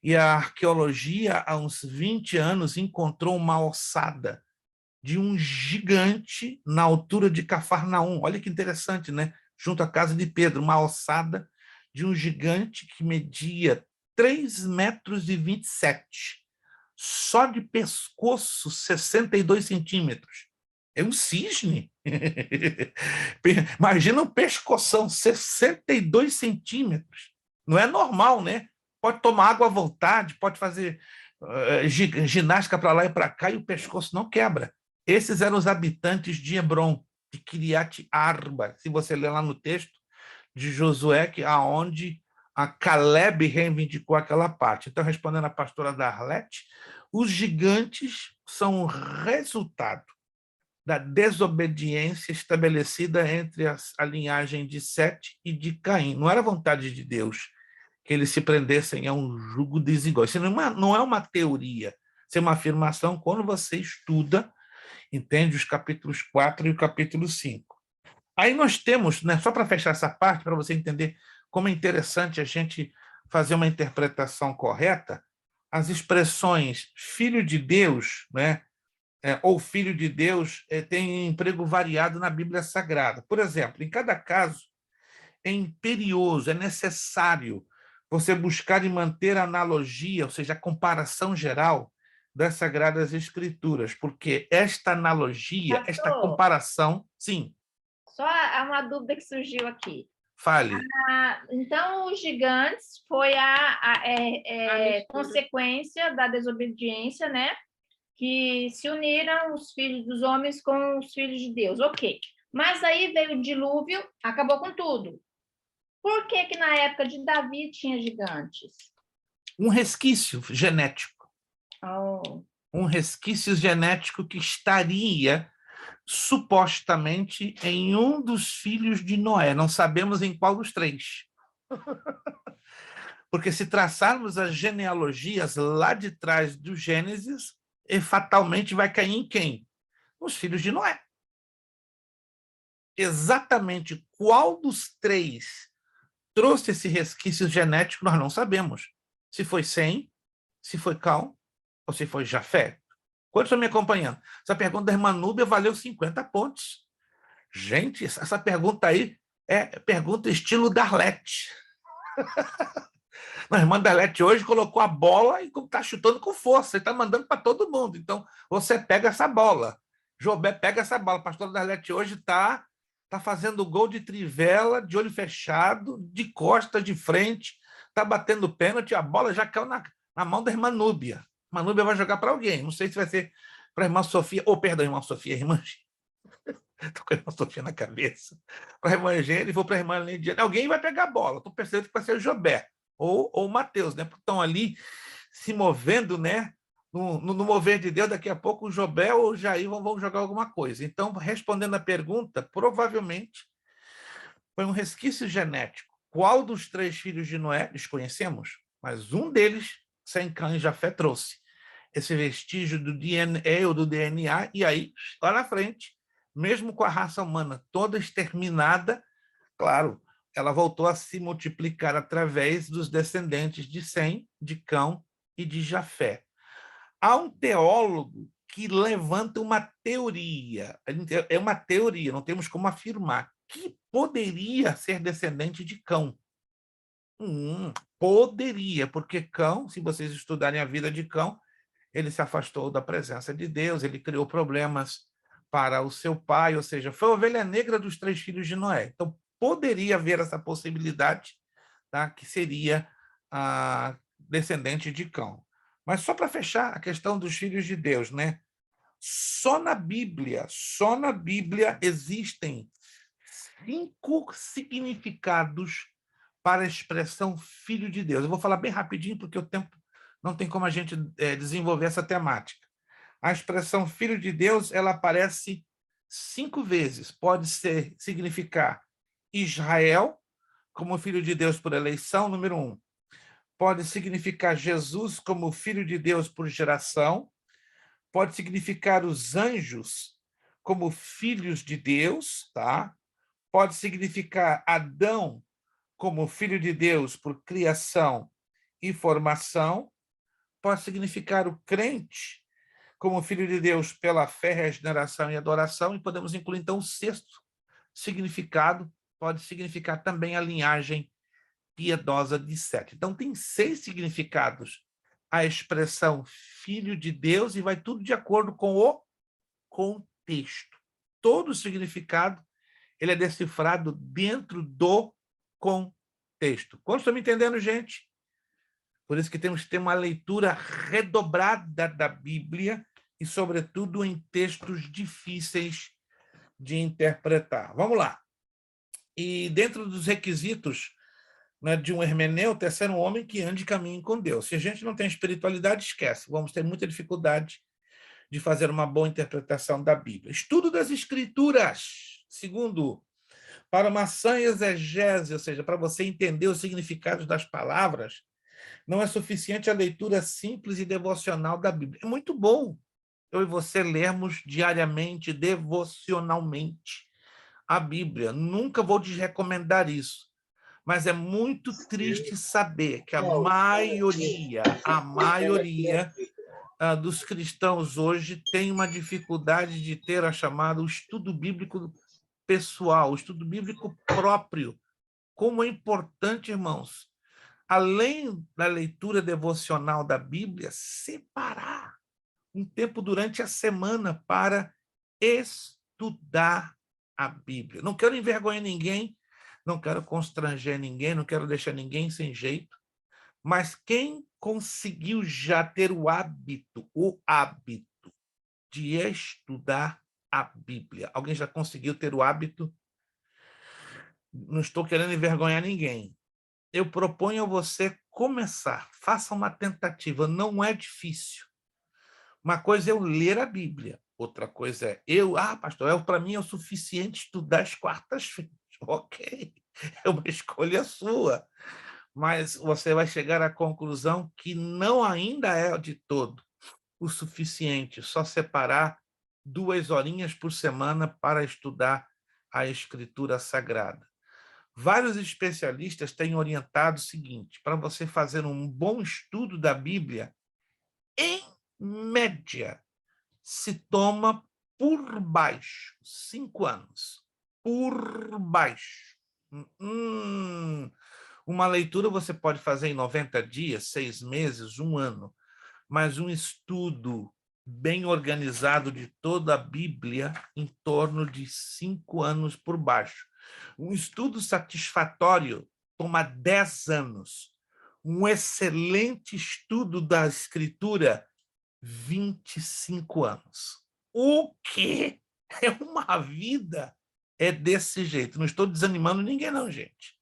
E a arqueologia, há uns 20 anos, encontrou uma ossada de um gigante na altura de Cafarnaum. Olha que interessante, né? Junto à casa de Pedro, uma ossada de um gigante que media 3,27 metros. Só de pescoço, 62 centímetros. É um cisne. Imagina um pescoção, 62 centímetros. Não é normal, né? Pode tomar água à vontade, pode fazer ginástica para lá e para cá e o pescoço não quebra. Esses eram os habitantes de Hebron, de Kiriat Arba. Se você ler lá no texto de Josué, que aonde a Caleb reivindicou aquela parte. Então, respondendo a pastora Darlete, os gigantes são o resultado da desobediência estabelecida entre a linhagem de Sete e de Caim. Não era vontade de Deus que eles se prendessem a um jugo desigual. Isso não é uma teoria, isso é uma afirmação quando você estuda, entende, os capítulos 4 e o capítulo 5. Aí nós temos, né, só para fechar essa parte, para você entender como é interessante a gente fazer uma interpretação correta, as expressões filho de Deus, né, ou filho de Deus, tem emprego variado na Bíblia Sagrada. Por exemplo, em cada caso, é imperioso, é necessário você buscar e manter a analogia, ou seja, a comparação geral das Sagradas Escrituras, porque esta analogia, Pastor, esta comparação, sim. Só há uma dúvida que surgiu aqui. Fale. Então, os gigantes foi a consequência da desobediência, né? Que se uniram os filhos dos homens com os filhos de Deus. Ok. Mas aí veio o dilúvio, acabou com tudo. Por que na época de Davi tinha gigantes? Um resquício genético. Oh. Um resquício genético que estaria supostamente em um dos filhos de Noé. Não sabemos em qual dos três. Porque se traçarmos as genealogias lá de trás do Gênesis, fatalmente vai cair em quem? Os filhos de Noé. Exatamente qual dos três trouxe esse resquício genético, nós não sabemos. Se foi Sem, se foi Cão, ou se foi Jafé. Quantos estão me acompanhando? Essa pergunta da irmã Núbia valeu 50 pontos. Gente, essa pergunta aí é pergunta estilo Darlete. A irmã Darlete hoje colocou a bola e está chutando com força, está mandando para todo mundo. Então, você pega essa bola. Jobé pega essa bola. A pastora Darlete hoje está fazendo gol de trivela, de olho fechado, de costa, de frente, está batendo pênalti, a bola já caiu na mão da irmã Núbia. A irmã Núbia vai jogar para alguém. Não sei se vai ser para a irmã Sofia, perdão, irmã Sofia, irmã. Estou com a irmã Sofia na cabeça. Para a irmã Eugênia e vou para a irmã Lidiane. Alguém vai pegar a bola. Estou percebendo que vai ser o Jobé ou o Mateus, né? Porque estão ali se movendo, né? no mover de Deus, daqui a pouco o Jobel ou o Jair vão jogar alguma coisa. Então, respondendo a pergunta, provavelmente foi um resquício genético. Qual dos 3 filhos de Noé? Desconhecemos, mas um deles, Sem, Cã e Jafé, trouxe esse vestígio do DNA ou do DNA, e aí, lá na frente, mesmo com a raça humana toda exterminada, claro, ela voltou a se multiplicar através dos descendentes de Sem, de Cão e de Jafé. Há um teólogo que levanta uma teoria, é uma teoria, não temos como afirmar, que poderia ser descendente de Cão. Poderia, porque Cão, se vocês estudarem a vida de Cão, ele se afastou da presença de Deus, ele criou problemas para o seu pai, ou seja, foi a ovelha negra dos 3 filhos de Noé. Então, poderia haver essa possibilidade, tá? Que seria descendente de Cão. Mas só para fechar a questão dos filhos de Deus, né? Só na Bíblia existem 5 significados para a expressão filho de Deus. Eu vou falar bem rapidinho, porque o tempo não tem como a gente desenvolver essa temática. A expressão filho de Deus, ela aparece 5 vezes. Pode significar Israel, como filho de Deus por eleição, número 1. Pode significar Jesus como filho de Deus por geração. Pode significar os anjos como filhos de Deus, tá? Pode significar Adão como filho de Deus por criação e formação. Pode significar o crente como filho de Deus pela fé, regeneração e adoração. E podemos incluir, então, o 6º significado, pode significar também a linhagem piedosa de Sete. Então, tem 6 significados a expressão filho de Deus, e vai tudo de acordo com o contexto. Todo o significado ele é decifrado dentro do contexto. Quantos estão me entendendo, gente? Por isso que temos que ter uma leitura redobrada da Bíblia e, sobretudo, em textos difíceis de interpretar. Vamos lá. E dentro dos requisitos, né, de um hermeneuta é ser um homem que ande e caminhe com Deus. Se a gente não tem espiritualidade, esquece. Vamos ter muita dificuldade de fazer uma boa interpretação da Bíblia. Estudo das Escrituras. Segundo, para uma sã exegese, ou seja, para você entender os significados das palavras, não é suficiente a leitura simples e devocional da Bíblia. É muito bom eu e você lermos diariamente, devocionalmente, a Bíblia. Nunca vou desrecomendar isso. Mas é muito triste saber que a maioria dos cristãos hoje tem uma dificuldade de ter a chamada o estudo bíblico pessoal, o estudo bíblico próprio. Como é importante, irmãos, além da leitura devocional da Bíblia, separar um tempo durante a semana para estudar a Bíblia. Não quero envergonhar ninguém, não quero constranger ninguém, não quero deixar ninguém sem jeito, mas quem conseguiu já ter o hábito de estudar a Bíblia? Alguém já conseguiu ter o hábito? Não estou querendo envergonhar ninguém. Eu proponho a você começar, faça uma tentativa, não é difícil. Uma coisa é eu ler a Bíblia, outra coisa é pastor, para mim é o suficiente estudar as quartas-feiras. Ok, é uma escolha sua, mas você vai chegar à conclusão que não ainda é de todo o suficiente, só separar 2 horinhas por semana para estudar a Escritura Sagrada. Vários especialistas têm orientado o seguinte: para você fazer um bom estudo da Bíblia, em média, se toma por baixo 5 anos. Por baixo. Uma leitura você pode fazer em 90 dias, 6 meses, 1 ano, mas um estudo bem organizado de toda a Bíblia em torno de 5 anos por baixo. Um estudo satisfatório toma 10 anos. Um excelente estudo da Escritura, 25 anos. O quê? É uma vida. É desse jeito. Não estou desanimando ninguém, não, gente.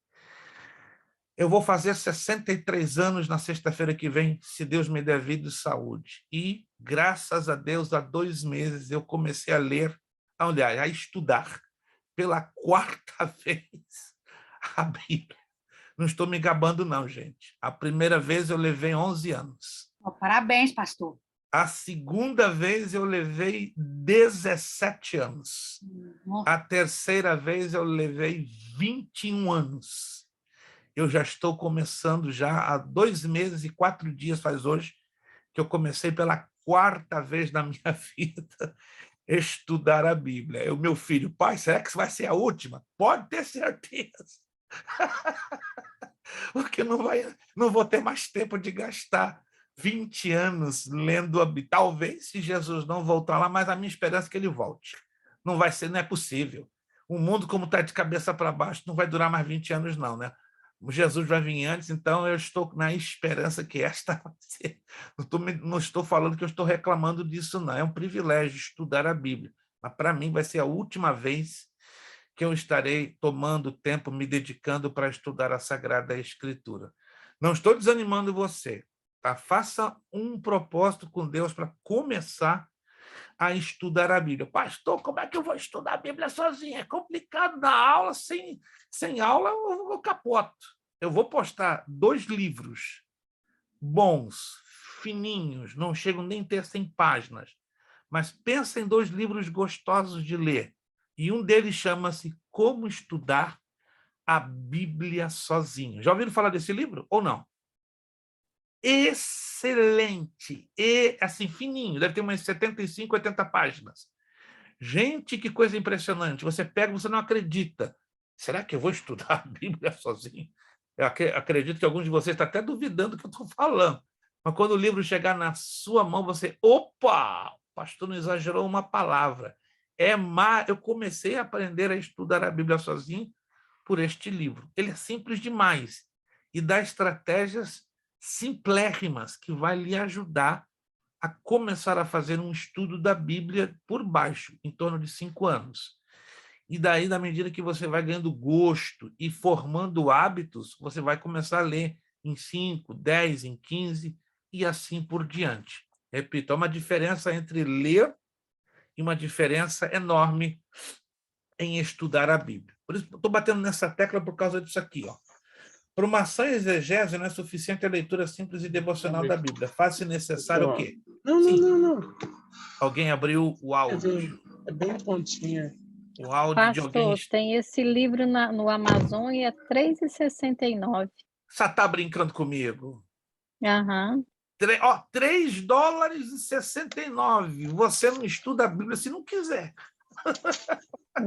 Eu vou fazer 63 anos na sexta-feira que vem, se Deus me der vida e saúde. E, graças a Deus, há 2 meses eu comecei a ler, a estudar, pela 4ª vez, a Bíblia. Não estou me gabando, não, gente. A primeira vez eu levei 11 anos. Oh, parabéns, pastor. A segunda vez eu levei 17 anos. A terceira vez eu levei 21 anos. Eu já estou começando já há 2 meses e 4 dias, faz hoje, que eu comecei pela 4ª vez na minha vida estudar a Bíblia. O meu filho, pai, será que isso vai ser a última? Pode ter certeza. Porque não vou ter mais tempo de gastar 20 anos lendo a Bíblia. Talvez, se Jesus não voltar lá, mas a minha esperança é que ele volte. Não vai ser, não é possível. O mundo, como está de cabeça para baixo, não vai durar mais 20 anos, não, né? Jesus vai vir antes, então eu estou na esperança que esta vai ser. Não estou falando que eu estou reclamando disso, não. É um privilégio estudar a Bíblia. Mas, para mim, vai ser a última vez que eu estarei tomando tempo, me dedicando para estudar a Sagrada Escritura. Não estou desanimando você. Tá? Faça um propósito com Deus para começar a estudar a Bíblia. Pastor, como é que eu vou estudar a Bíblia sozinho? É complicado na aula, sem aula eu capoto. Eu vou postar 2 livros bons, fininhos, não chegam nem a ter 100 páginas, mas pensa em 2 livros gostosos de ler. E um deles chama-se Como Estudar a Bíblia Sozinho. Já ouviram falar desse livro ou não? Excelente! E, assim, fininho, deve ter umas 75, 80 páginas. Gente, que coisa impressionante. Você pega, você não acredita. Será que eu vou estudar a Bíblia sozinho? Eu acredito que alguns de vocês estão até duvidando do que eu estou falando. Mas quando o livro chegar na sua mão, você... Opa! O pastor não exagerou uma palavra. Eu comecei a aprender a estudar a Bíblia sozinho por este livro. Ele é simples demais e dá estratégias simplérrimas que vai lhe ajudar a começar a fazer um estudo da Bíblia por baixo, em torno de 5 anos. E daí, na medida que você vai ganhando gosto e formando hábitos, você vai começar a ler em 5, 10, em 15 e assim por diante. Repito, há uma diferença entre ler e uma diferença enorme em estudar a Bíblia. Por isso, estou batendo nessa tecla por causa disso aqui. Ó. Para uma sã exegese, não é suficiente a leitura simples e devocional da Bíblia. Faz-se necessário o quê? Não. Alguém abriu o áudio. É bem pontinha. O áudio de alguém... Pastor, tem esse livro no Amazon e é R$ 3,69. Você está brincando comigo? Aham. $3,69. Você não estuda a Bíblia se não quiser.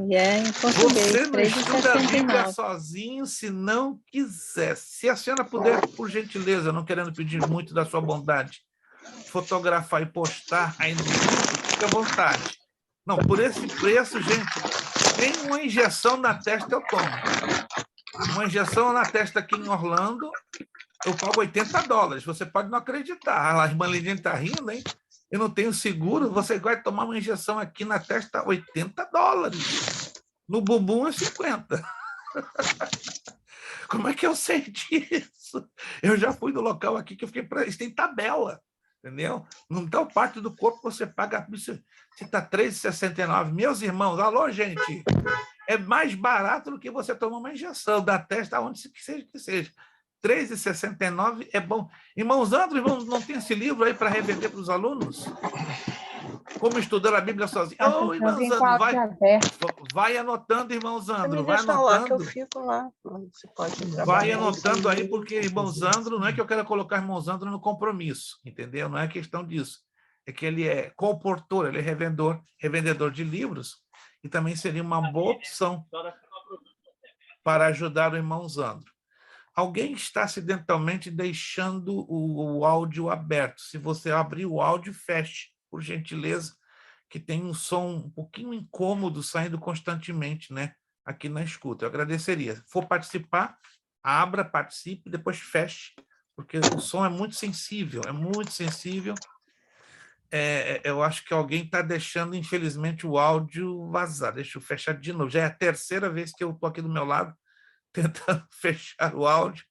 E é em português, Você não estuda a Bíblia 3,69. sozinho se não quiser. Se a senhora puder, por gentileza, não querendo pedir muito da sua bondade, fotografar e postar aí no grupo, fica à vontade. Não, por esse preço, gente, tem uma injeção na testa, eu tomo. Uma injeção na testa aqui em Orlando, eu pago $80. Você pode não acreditar. A irmã Lidinha está rindo, hein? Eu não tenho seguro, você vai tomar uma injeção aqui na testa, $80. No bumbum é 50. Como é que eu sei disso? Eu já fui no local aqui que eu fiquei... Isso tem tabela, entendeu? Não tal parte do corpo você paga... Se está R$3,69. Meus irmãos, alô, gente, é mais barato do que você tomar uma injeção da testa, aonde que seja. R$3,69 é bom. Irmãos Andro, não tem esse livro aí para revender para os alunos? Como estudar a Bíblia sozinho? Ô, irmãos Andro, vai anotando, irmãos Andro, vai anotando. Lá que eu fico lá. Você pode vai anotando aí, porque irmãos Andro, não é que eu quero colocar irmãos Andro no compromisso, entendeu? Não é questão disso. É que ele é comportor, ele é revendedor de livros, e também seria uma boa opção para ajudar o irmãos Andro. Alguém está acidentalmente deixando o áudio aberto. Se você abrir o áudio, feche, por gentileza, que tem um som um pouquinho incômodo saindo constantemente, né, aqui na escuta. Eu agradeceria. Se for participar, abra, participe, depois feche, porque o som é muito sensível, eu acho que alguém está deixando, infelizmente, o áudio vazar. Deixa eu fechar de novo. Já é a terceira vez que eu estou aqui do meu lado, tentando fechar o áudio,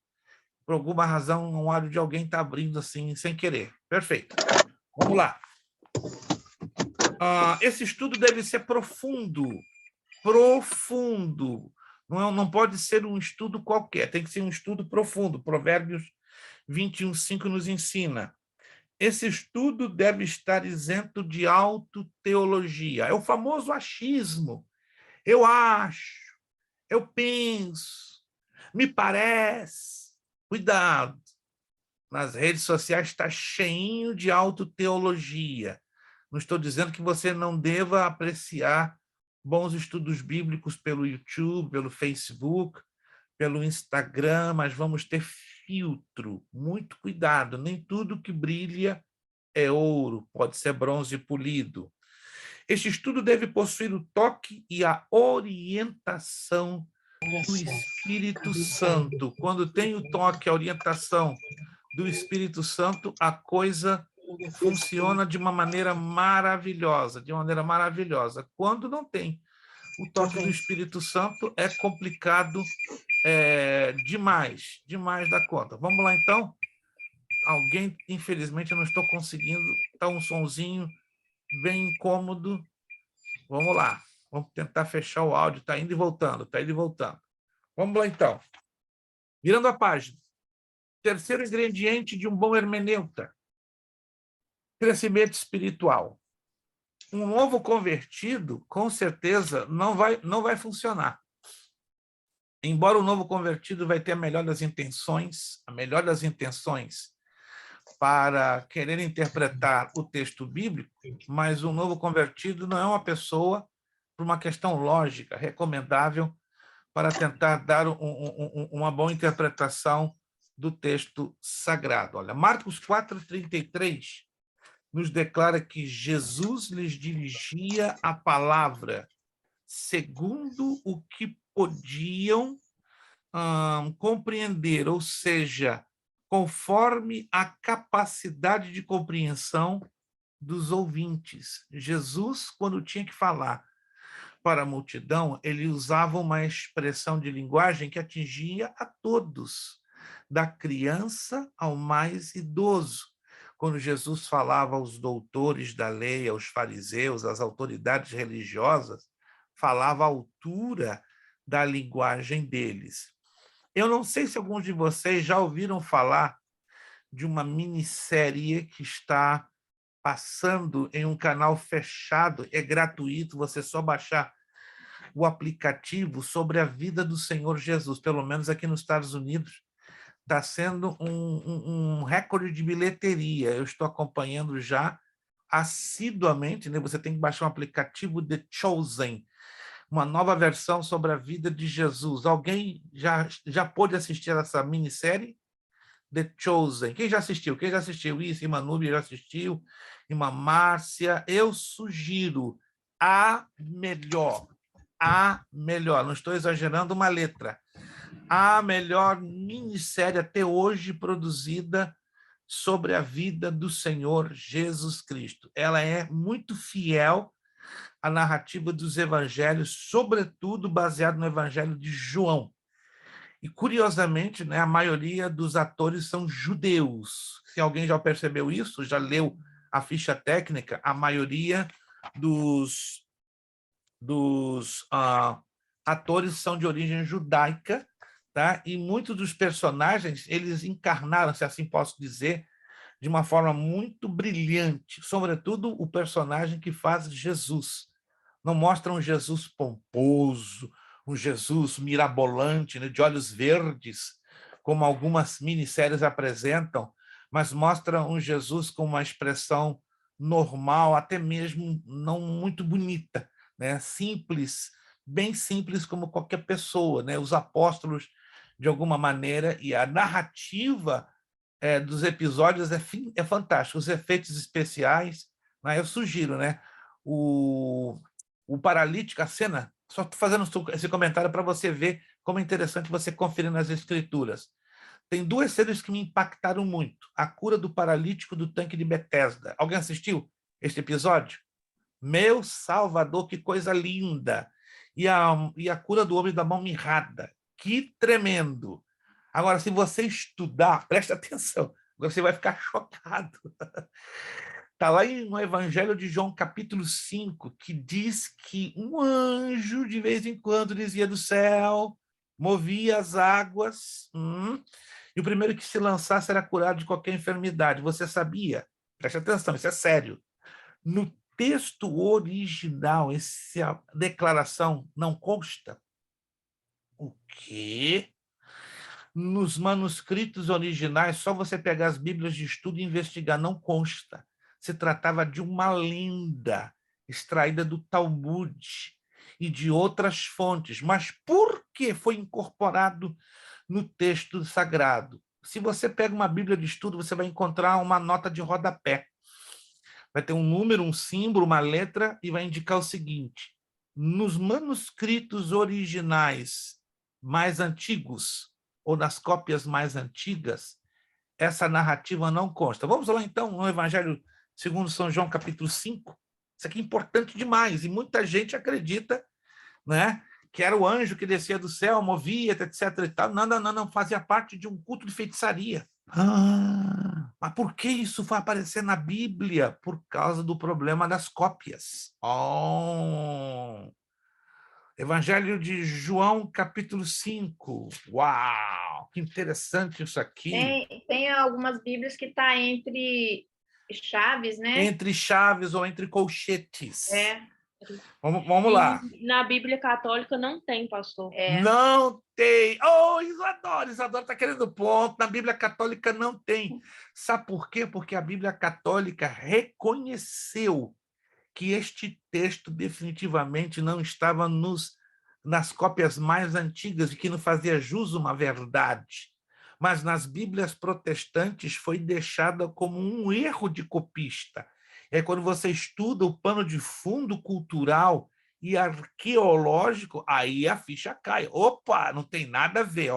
por alguma razão, um olho de alguém está abrindo assim, sem querer. Perfeito. Vamos lá. Esse estudo deve ser profundo. Profundo. Não pode ser um estudo qualquer, tem que ser um estudo profundo. Provérbios 21:5 nos ensina. Esse estudo deve estar isento de autoteologia. É o famoso achismo. Eu acho, eu penso, me parece. Cuidado. Nas redes sociais está cheinho de autoteologia. Não estou dizendo que você não deva apreciar bons estudos bíblicos pelo YouTube, pelo Facebook, pelo Instagram, mas vamos ter filtro, muito cuidado. Nem tudo que brilha é ouro, pode ser bronze polido. Este estudo deve possuir o toque e a orientação do Espírito Santo. Quando tem o toque, a orientação do Espírito Santo, a coisa funciona de uma maneira maravilhosa, de uma maneira maravilhosa. Quando não tem o toque do Espírito Santo, é complicado demais, demais da conta. Vamos lá, então? Alguém, infelizmente, eu não estou conseguindo, está um sonzinho bem incômodo. Vamos lá, vamos tentar fechar o áudio, está indo e voltando, está indo e voltando. Vamos lá, então. Virando a página. Terceiro ingrediente de um bom hermeneuta. Crescimento espiritual. Um novo convertido, com certeza, não vai funcionar. Embora o novo convertido vai ter a melhor das intenções para querer interpretar o texto bíblico, mas o novo convertido não é uma pessoa, por uma questão lógica, recomendável para tentar dar uma boa interpretação do texto sagrado. Olha, Marcos 4:33 nos declara que Jesus lhes dirigia a palavra segundo o que podiam compreender, ou seja, conforme a capacidade de compreensão dos ouvintes. Jesus, quando tinha que falar para a multidão, ele usava uma expressão de linguagem que atingia a todos, da criança ao mais idoso. Quando Jesus falava aos doutores da lei, aos fariseus, às autoridades religiosas, falava à altura da linguagem deles. Eu não sei se alguns de vocês já ouviram falar de uma minissérie que está passando em um canal fechado, é gratuito, você só baixar o aplicativo, sobre a vida do Senhor Jesus, pelo menos aqui nos Estados Unidos, está sendo um recorde de bilheteria. Eu estou acompanhando já assiduamente, né? Você tem que baixar um aplicativo The Chosen, uma nova versão sobre a vida de Jesus. Alguém já pôde assistir essa minissérie? The Chosen. Quem já assistiu? Quem já assistiu isso? Irmã Núbia já assistiu? Irmã Márcia? Eu sugiro a melhor, não estou exagerando uma letra, a melhor minissérie até hoje produzida sobre a vida do Senhor Jesus Cristo. Ela é muito fiel à narrativa dos evangelhos, sobretudo baseado no evangelho de João. E, curiosamente, né, a maioria dos atores são judeus. Se alguém já percebeu isso, já leu a ficha técnica, a maioria dos atores são de origem judaica, tá? E muitos dos personagens, eles encarnaram, se assim posso dizer, de uma forma muito brilhante, sobretudo o personagem que faz Jesus. Não mostra um Jesus pomposo, um Jesus mirabolante, né, de olhos verdes, como algumas minisséries apresentam, mas mostra um Jesus com uma expressão normal, até mesmo não muito bonita, né? Simples, bem simples como qualquer pessoa, né? Os apóstolos, de alguma maneira, e a narrativa dos episódios é fantástica. Os efeitos especiais, né? Eu sugiro, né? O paralítico, a cena, só estou fazendo esse comentário para você ver como é interessante você conferir nas escrituras. Tem duas cenas que me impactaram muito. A cura do paralítico do tanque de Betesda. Alguém assistiu este episódio? Meu Salvador, que coisa linda! E a cura do homem da mão mirrada. Que tremendo! Agora, se você estudar, presta atenção, agora você vai ficar chocado. Está lá no Evangelho de João, capítulo 5, que diz que um anjo, de vez em quando, descia do céu, movia as águas, e o primeiro que se lançasse era curado de qualquer enfermidade. Você sabia? Preste atenção, isso é sério. No texto original, essa declaração não consta. O quê? Nos manuscritos originais, só você pegar as Bíblias de estudo e investigar, não consta. Se tratava de uma lenda extraída do Talmud e de outras fontes. Mas por que foi incorporado no texto sagrado? Se você pega uma Bíblia de estudo, você vai encontrar uma nota de rodapé. Vai ter um número, um símbolo, uma letra, e vai indicar o seguinte: nos manuscritos originais mais antigos, ou nas cópias mais antigas, essa narrativa não consta. Vamos lá, então, no Evangelho segundo São João, capítulo 5. Isso aqui é importante demais, e muita gente acredita, né, que era o anjo que descia do céu, movia, etc. e tal. Não, fazia parte de um culto de feitiçaria. Mas por que isso vai aparecer na Bíblia? Por causa do problema das cópias. Evangelho de João, capítulo 5. Uau! Que interessante isso aqui. Tem algumas Bíblias que está entre chaves, né? Entre chaves ou entre colchetes. Vamos E lá. na Bíblia Católica não tem, pastor. Não tem. Oh, Isadora está querendo ponto. Na Bíblia Católica não tem. Sabe por quê? Porque a Bíblia Católica reconheceu que este texto definitivamente não estava nas cópias mais antigas e que não fazia jus a uma verdade. Mas nas Bíblias protestantes foi deixada como um erro de copista. É quando você estuda o pano de fundo cultural e arqueológico, aí a ficha cai. Opa, não tem nada a ver.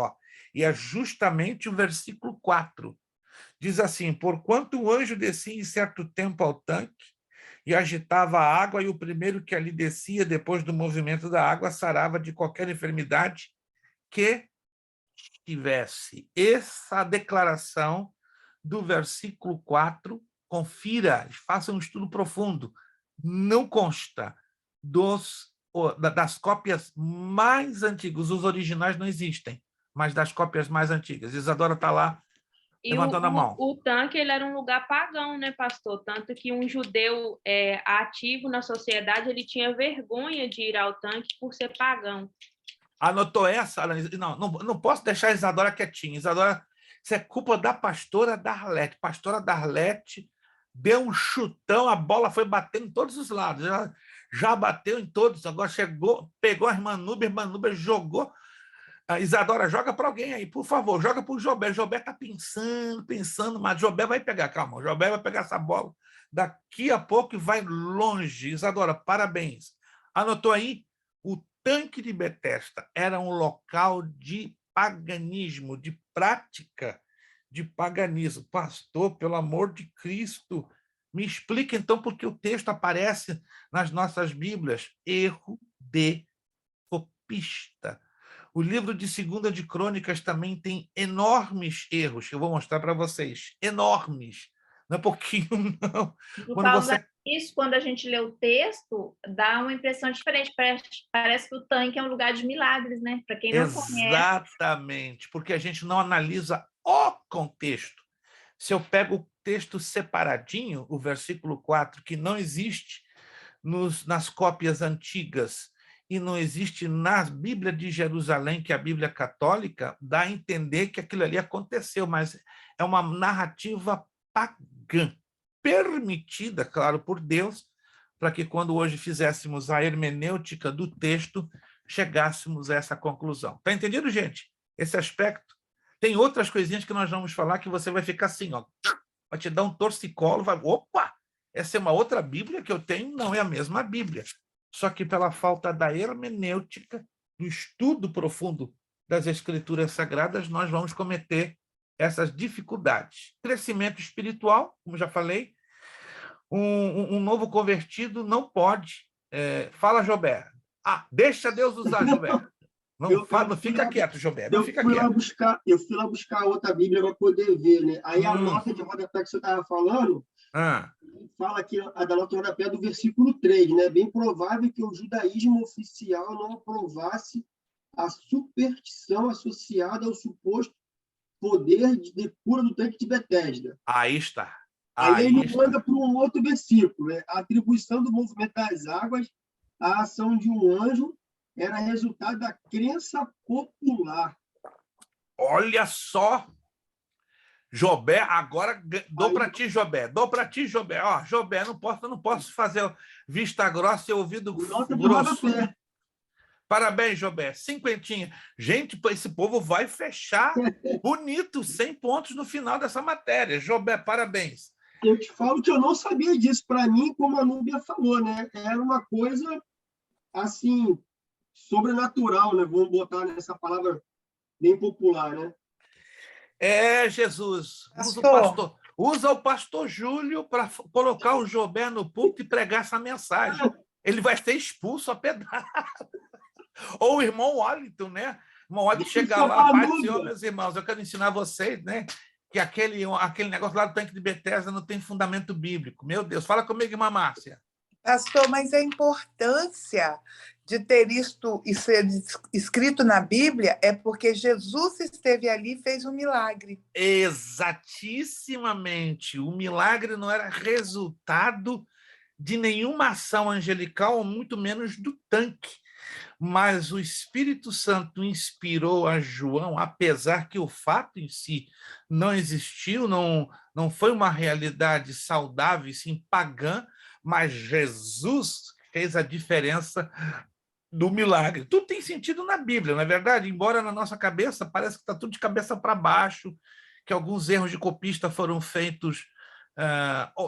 E é justamente o versículo 4. Diz assim: porquanto o anjo descia em certo tempo ao tanque e agitava a água, e o primeiro que ali descia, depois do movimento da água, sarava de qualquer enfermidade que tivesse. Essa declaração do versículo 4, confira, faça um estudo profundo, não consta das cópias mais antigas. Os originais não existem, mas das cópias mais antigas. Isadora está lá levantando a mão. O tanque, ele era um lugar pagão, né, pastor? Tanto que um judeu ativo na sociedade, ele tinha vergonha de ir ao tanque por ser pagão. Anotou essa? Não posso deixar a Isadora quietinha. Isadora, isso é culpa da pastora Darlete. Pastora Darlete deu um chutão, a bola foi batendo em todos os lados. Já bateu em todos, agora chegou, pegou a irmã Núbia jogou. A Isadora, joga para alguém aí, por favor, joga para o Jobé. Jobé está pensando, mas Jobé vai pegar, calma, Jobé vai pegar essa bola daqui a pouco e vai longe. Isadora, parabéns. Anotou aí? O tanque de Betesda era um local de paganismo, de prática de paganismo. Pastor, pelo amor de Cristo, me explica então por que o texto aparece nas nossas Bíblias. Erro de copista. O livro de 2 de Crônicas também tem enormes erros, que eu vou mostrar para vocês. Enormes. Não é pouquinho, não. Por causa disso, quando a gente lê o texto, dá uma impressão diferente. Parece que o tanque é um lugar de milagres, né? Para quem não conhece. Exatamente, porque a gente não analisa o contexto. Se eu pego o texto separadinho, o versículo 4, que não existe nas cópias antigas e não existe na Bíblia de Jerusalém, que é a Bíblia católica, dá a entender que aquilo ali aconteceu, mas é uma narrativa pagã, permitida, claro, por Deus, para que quando hoje fizéssemos a hermenêutica do texto, chegássemos a essa conclusão. Está entendido, gente? Esse aspecto. Tem outras coisinhas que nós vamos falar que você vai ficar assim, vai te dar um torcicolo, vai, opa, essa é uma outra Bíblia que eu tenho, não é a mesma Bíblia. Só que pela falta da hermenêutica, do estudo profundo das Escrituras Sagradas, nós vamos cometer essas dificuldades. Crescimento espiritual, como já falei, um novo convertido não pode. Fala, Jobé. Deixa Deus usar, Jobé. Não fala, não fica quieto, Jobé, não fica Eu fui quieto. lá buscar outra Bíblia para poder ver, né? Aí a Hum. nota de rodapé que você estava falando, Ah, fala aqui a da nota de rodapé do versículo 3, né? Bem provável que o judaísmo oficial não aprovasse a superstição associada ao suposto poder de cura do tanque de Betesda. aí está. Aí ele está. manda para um outro versículo, né? A atribuição do movimento das águas à ação de um anjo era resultado da crença popular. Olha só, Jobé, agora dou Aí- para ti, Jobé. Dou para ti, Jobé. Ó, Jobé, não posso fazer vista grossa e ouvido Nota de grosso. rodapé. Parabéns, Jobé. Cinquentinha. Gente, esse povo vai fechar bonito, 100 pontos no final dessa matéria. Jobé, parabéns. Eu te falo que eu não sabia disso. Para mim, como a Núbia falou, né? Era uma coisa assim sobrenatural, né? Vamos botar nessa palavra bem popular, né? É, Jesus. Usa o pastor Júlio para colocar o Jobé no púlpito e pregar essa mensagem. Ele vai ser expulso a pedrada. Ou o irmão Wellington, né? O irmão Wellington chega lá, Pai do Senhor, meus irmãos, eu quero ensinar vocês, né? Que aquele negócio lá do tanque de Betesda não tem fundamento bíblico. Meu Deus, fala comigo, irmã Márcia. Pastor, mas a importância de ter isto e ser escrito na Bíblia é porque Jesus esteve ali e fez um milagre. Exatissimamente. O milagre não era resultado de nenhuma ação angelical, ou muito menos do tanque. Mas o Espírito Santo inspirou a João, apesar que o fato em si não existiu, não foi uma realidade saudável, sim pagã, mas Jesus fez a diferença do milagre. Tudo tem sentido na Bíblia, não é verdade? Embora na nossa cabeça parece que está tudo de cabeça para baixo, que alguns erros de copista foram feitos,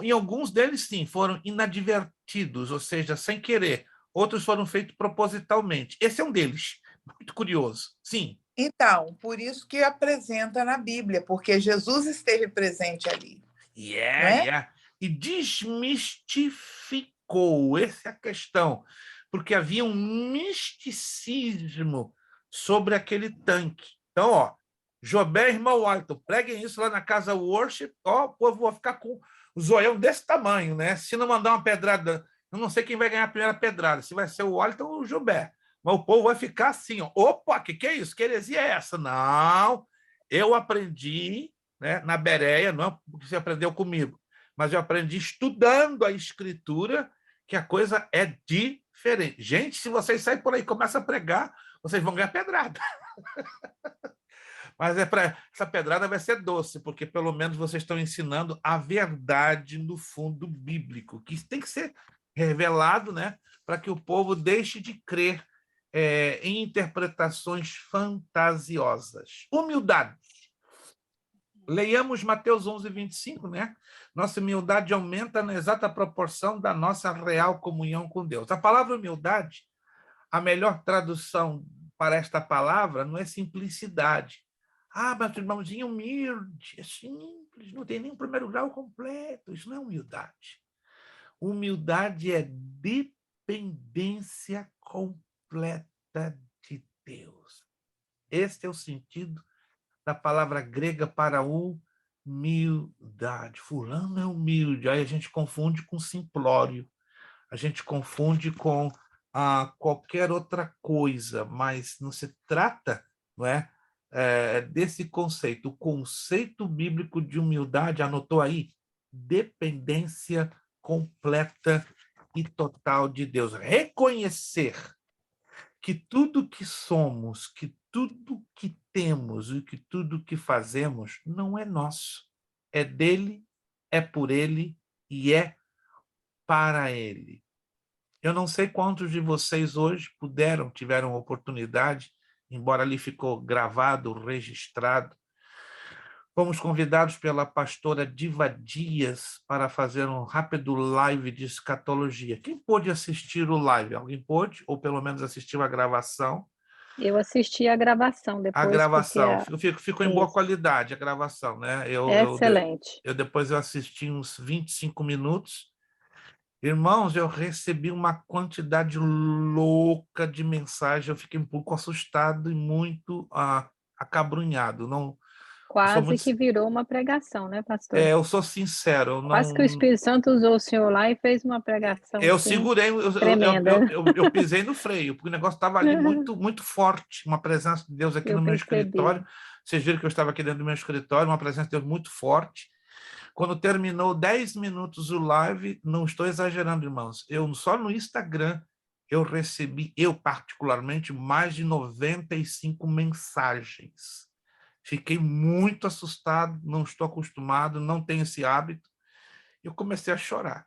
em alguns deles, sim, foram inadvertidos, ou seja, sem querer. Outros foram feitos propositalmente. Esse é um deles. Muito curioso. Sim. Então, por isso que apresenta na Bíblia, porque Jesus esteve presente ali. Yeah. E desmistificou. Essa é a questão. Porque havia um misticismo sobre aquele tanque. Então, ó, Jobé e irmão Wellington, preguem isso lá na casa worship, ó, o povo vai ficar com o zoião desse tamanho, né? Se não mandar uma pedrada, eu não sei quem vai ganhar a primeira pedrada, se vai ser o Wellington ou o Jobé. Mas o povo vai ficar assim, ó, opa, que é isso? Que heresia é essa? Não, eu aprendi, né, na Bereia, não é porque você aprendeu comigo, mas eu aprendi estudando a Escritura que a coisa é diferente. Gente, se vocês saírem por aí e começam a pregar, vocês vão ganhar pedrada. Mas essa pedrada vai ser doce, porque pelo menos vocês estão ensinando a verdade no fundo bíblico, que tem que ser revelado, né, para que o povo deixe de crer em interpretações fantasiosas. Humildade. Leiamos Mateus 11, 25, né? Nossa humildade aumenta na exata proporção da nossa real comunhão com Deus. A palavra humildade, a melhor tradução para esta palavra não é simplicidade. Ah, mas o irmãozinho humilde, é simples, não tem nem o primeiro grau completo. Isso não é humildade. Humildade é dependência completa de Deus. Esse é o sentido da palavra grega para humildade. Fulano é humilde. Aí a gente confunde com simplório. A gente confunde com qualquer outra coisa, mas não se trata, não é, desse conceito. O conceito bíblico de humildade, anotou aí? Dependência completa e total de Deus. Reconhecer que tudo que somos, que tudo que temos e que tudo que fazemos não é nosso. É dele, é por ele e é para ele. Eu não sei quantos de vocês hoje tiveram oportunidade, embora ali ficou gravado, registrado. Fomos convidados pela pastora Diva Dias para fazer um rápido live de escatologia. Quem pôde assistir o live? Alguém pôde? Ou pelo menos assistiu a gravação? Eu assisti a gravação depois. A gravação. Ficou em boa qualidade a gravação, né? Excelente. Depois eu assisti uns 25 minutos. Irmãos, eu recebi uma quantidade louca de mensagens, eu fiquei um pouco assustado e muito acabrunhado. Não, eu sou Quase muito, que virou uma pregação, né, pastor? eu sou sincero, eu Quase que o não, Espírito Santo usou o senhor lá e fez uma pregação eu assim, segurei, tremenda. eu pisei no freio, porque o negócio estava ali muito, muito forte, uma presença de Deus aqui Eu no meu percebi. escritório. Vocês viram que eu estava aqui dentro do meu escritório, uma presença de Deus muito forte. Quando terminou 10 minutos o live, não estou exagerando, irmãos, eu só no Instagram eu recebi, eu particularmente, mais de 95 mensagens. Fiquei muito assustado, não estou acostumado, não tenho esse hábito. Eu comecei a chorar.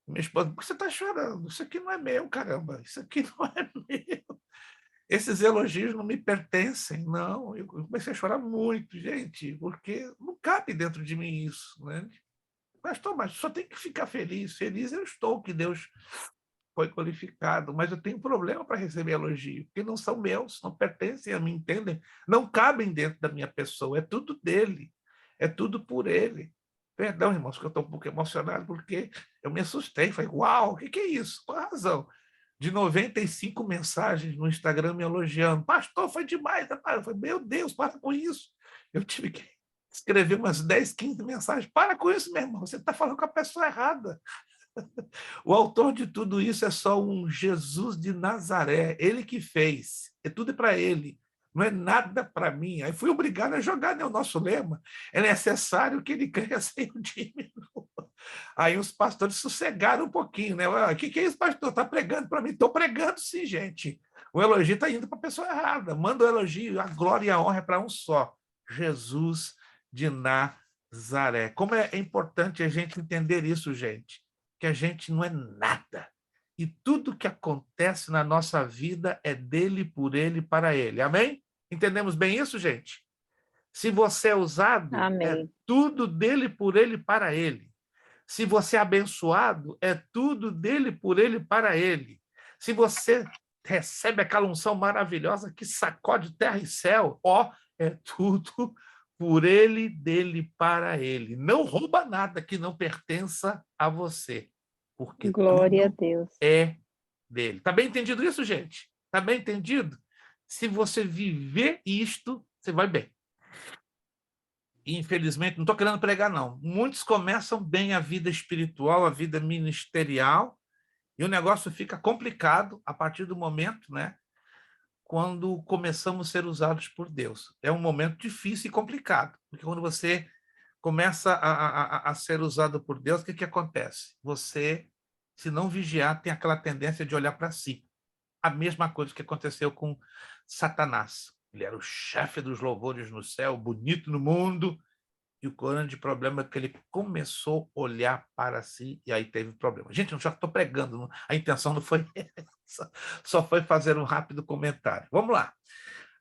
Minha esposa, por que você está chorando? Isso aqui não é meu, caramba. Isso aqui não é meu. Esses elogios não me pertencem, não. Eu comecei a chorar muito, gente, porque não cabe dentro de mim isso, né? Mas só tem que ficar feliz. Feliz eu estou que Deus foi glorificado, mas eu tenho problema para receber elogio, porque não são meus, não pertencem a mim, entendem? Não cabem dentro da minha pessoa, é tudo dele, é tudo por ele. Perdão, irmãos, que eu estou um pouco emocionado, porque eu me assustei, falei, uau, o que é isso? Com razão. De 95 mensagens no Instagram me elogiando, pastor, foi demais, rapaz. Eu falei, meu Deus, para com isso. Eu tive que escrever umas 10, 15 mensagens, para com isso, meu irmão, você está falando com a pessoa errada. O autor de tudo isso é só um Jesus de Nazaré, ele que fez, é tudo para ele, não é nada para mim. Aí fui obrigado a jogar, né, o nosso lema, é necessário que ele cresça e eu diminua. Aí os pastores sossegaram um pouquinho, né? O que é isso, pastor? Está pregando para mim? Estou pregando sim, gente. O elogio está indo para a pessoa errada. Manda o elogio, a glória e a honra é para um só, Jesus de Nazaré. Como é importante a gente entender isso, gente, que a gente não é nada. E tudo que acontece na nossa vida é dele, por ele, para ele. Amém? Entendemos bem isso, gente? Se você é usado, é Amém. tudo dele, por ele, para ele. Se você é abençoado, é tudo dele, por ele, para ele. Se você recebe aquela unção maravilhosa que sacode terra e céu, é tudo por ele, dele, para ele. Não rouba nada que não pertença a você, porque Glória a tudo Deus. é dele. Está bem entendido isso, gente? Está bem entendido? Se você viver isto, você vai bem. Infelizmente, não estou querendo pregar, não. Muitos começam bem a vida espiritual, a vida ministerial, e o negócio fica complicado a partir do momento, né, quando começamos a ser usados por Deus. É um momento difícil e complicado, porque quando você começa a ser usado por Deus, o que acontece? Você, se não vigiar, tem aquela tendência de olhar para si. A mesma coisa que aconteceu com Satanás. Ele era o chefe dos louvores no céu, bonito no mundo, e o grande problema é que ele começou a olhar para si e aí teve problema. Gente, eu já estou pregando, a intenção não foi essa, só foi fazer um rápido comentário. Vamos lá.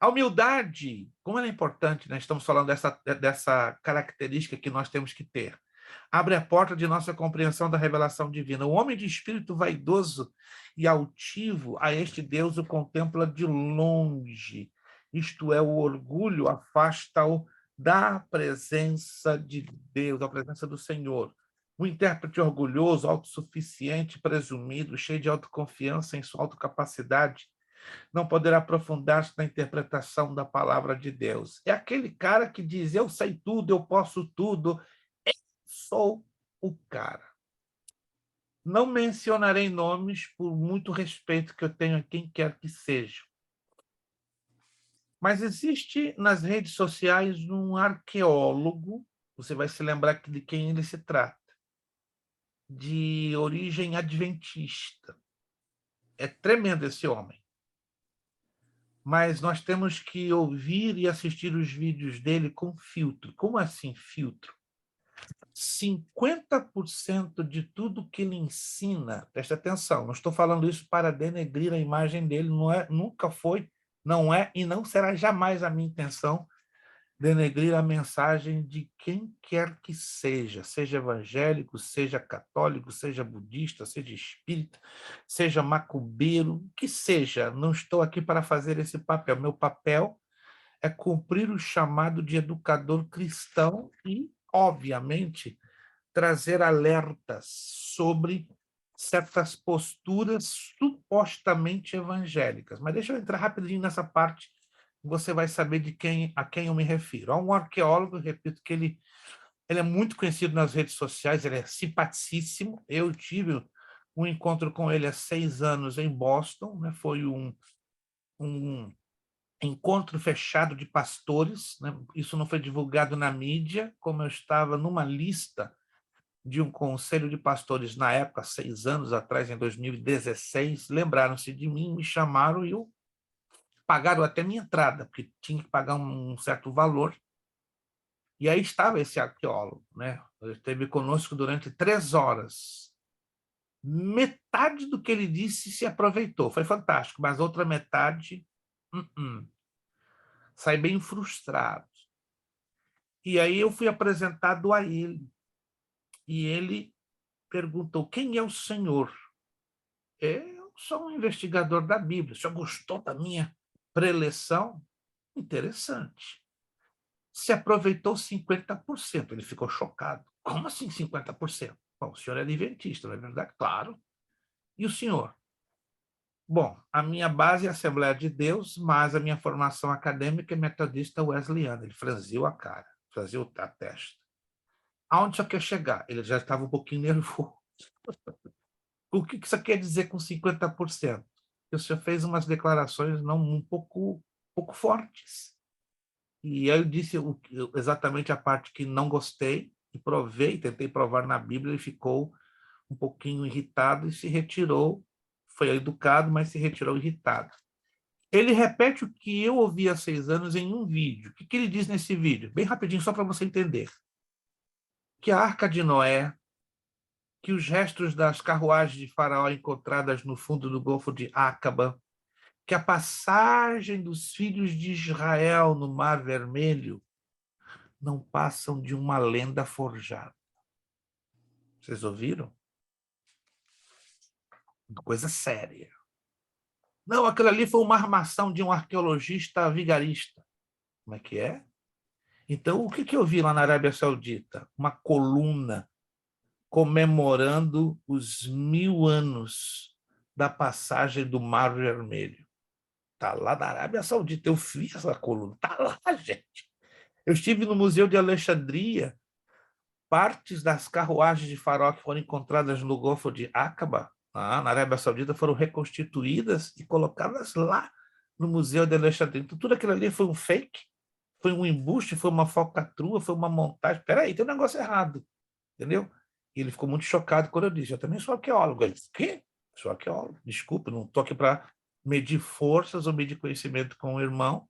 A humildade, como ela é importante, né? Estamos falando dessa característica que nós temos que ter. Abre a porta de nossa compreensão da revelação divina. O homem de espírito vaidoso e altivo, a este Deus o contempla de longe. Isto é, o orgulho afasta-o da presença de Deus, da presença do Senhor. O intérprete orgulhoso, autossuficiente, presumido, cheio de autoconfiança em sua autocapacidade, não poderá aprofundar-se na interpretação da palavra de Deus. É aquele cara que diz, eu sei tudo, eu posso tudo, eu sou o cara. Não mencionarei nomes por muito respeito que eu tenho a quem quer que seja. Mas existe nas redes sociais um arqueólogo, você vai se lembrar de quem ele se trata, de origem adventista. É tremendo esse homem. Mas nós temos que ouvir e assistir os vídeos dele com filtro. Como assim filtro? 50% de tudo que ele ensina, presta atenção, não estou falando isso para denegrir a imagem dele, não é, nunca foi, não é e não será jamais a minha intenção denegrir a mensagem de quem quer que seja evangélico, seja católico, seja budista, seja espírita, seja macumbeiro, que seja. Não estou aqui para fazer esse papel. Meu papel é cumprir o chamado de educador cristão e, obviamente, trazer alertas sobre certas posturas supostamente evangélicas. Mas deixa eu entrar rapidinho nessa parte, você vai saber a quem eu me refiro. Há um arqueólogo, repito, que ele é muito conhecido nas redes sociais, ele é simpaticíssimo. Eu tive um encontro com ele há 6 anos em Boston, né? Foi um encontro fechado de pastores, né? Isso não foi divulgado na mídia, como eu estava numa lista de um conselho de pastores na época, 6 anos atrás, em 2016, lembraram-se de mim, me chamaram e pagaram até minha entrada, porque tinha que pagar um certo valor. E aí estava esse arqueólogo, né? Ele esteve conosco durante 3 horas. Metade do que ele disse se aproveitou, foi fantástico, mas outra metade, sai bem frustrado. E aí eu fui apresentado a ele, e ele perguntou: quem é o senhor? Eu sou um investigador da Bíblia. O senhor gostou da minha preleção? Interessante. Se aproveitou 50%. Ele ficou chocado. Como assim 50%? Bom, o senhor é adventista, não é verdade? Claro. E o senhor? Bom, a minha base é a Assembleia de Deus, mas a minha formação acadêmica é metodista wesleyana. Ele franziu a cara, franziu a testa. Aonde o senhor quer chegar? Ele já estava um pouquinho nervoso. O que isso quer dizer com 50%? O senhor fez umas declarações não um pouco fortes. E aí eu disse exatamente a parte que não gostei, e provei, tentei provar na Bíblia, ele ficou um pouquinho irritado e se retirou. Foi educado, mas se retirou irritado. Ele repete o que eu ouvi há 6 anos em um vídeo. O que ele diz nesse vídeo? Bem rapidinho, só para você entender. Que a Arca de Noé, que os restos das carruagens de Faraó encontradas no fundo do Golfo de Acaba, que a passagem dos filhos de Israel no Mar Vermelho não passam de uma lenda forjada. Vocês ouviram? Coisa séria. Não, aquilo ali foi uma armação de um arqueologista vigarista. Como é que é? Então, o que eu vi lá na Arábia Saudita? Uma coluna comemorando os 1000 anos da passagem do Mar Vermelho. Está lá na Arábia Saudita. Eu vi essa coluna. Está lá, gente. Eu estive no Museu de Alexandria. Partes das carruagens de Faraó que foram encontradas no Golfo de Acaba, na Arábia Saudita, foram reconstituídas e colocadas lá no Museu de Alexandria. Então, tudo aquilo ali foi um fake, foi um embuste, foi uma falcatrua, foi uma montagem. Espera aí, tem um negócio errado, entendeu? E ele ficou muito chocado quando eu disse: eu também sou arqueólogo. Ele disse: quê? Sou arqueólogo. Desculpa, não estou aqui para medir forças ou medir conhecimento com o irmão.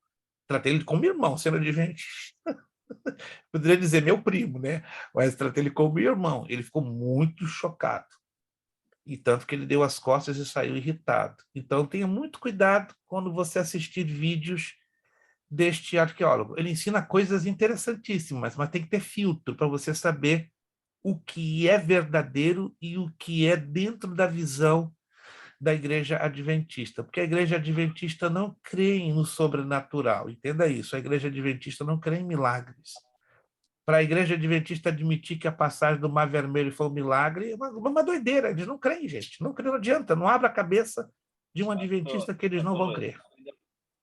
Tratei ele como irmão, sendo adventista. Poderia dizer meu primo, né? Mas tratei ele como irmão. Ele ficou muito chocado. E tanto que ele deu as costas e saiu irritado. Então, tenha muito cuidado quando você assistir vídeos deste arqueólogo. Ele ensina coisas interessantíssimas, mas tem que ter filtro para você saber o que é verdadeiro e o que é dentro da visão da Igreja Adventista, porque a Igreja Adventista não crê no sobrenatural, entenda isso, a Igreja Adventista não crê em milagres. Para a Igreja Adventista admitir que a passagem do Mar Vermelho foi um milagre, é uma doideira, eles não creem, gente, não creem, não adianta, não abra a cabeça de um adventista que eles não vão crer.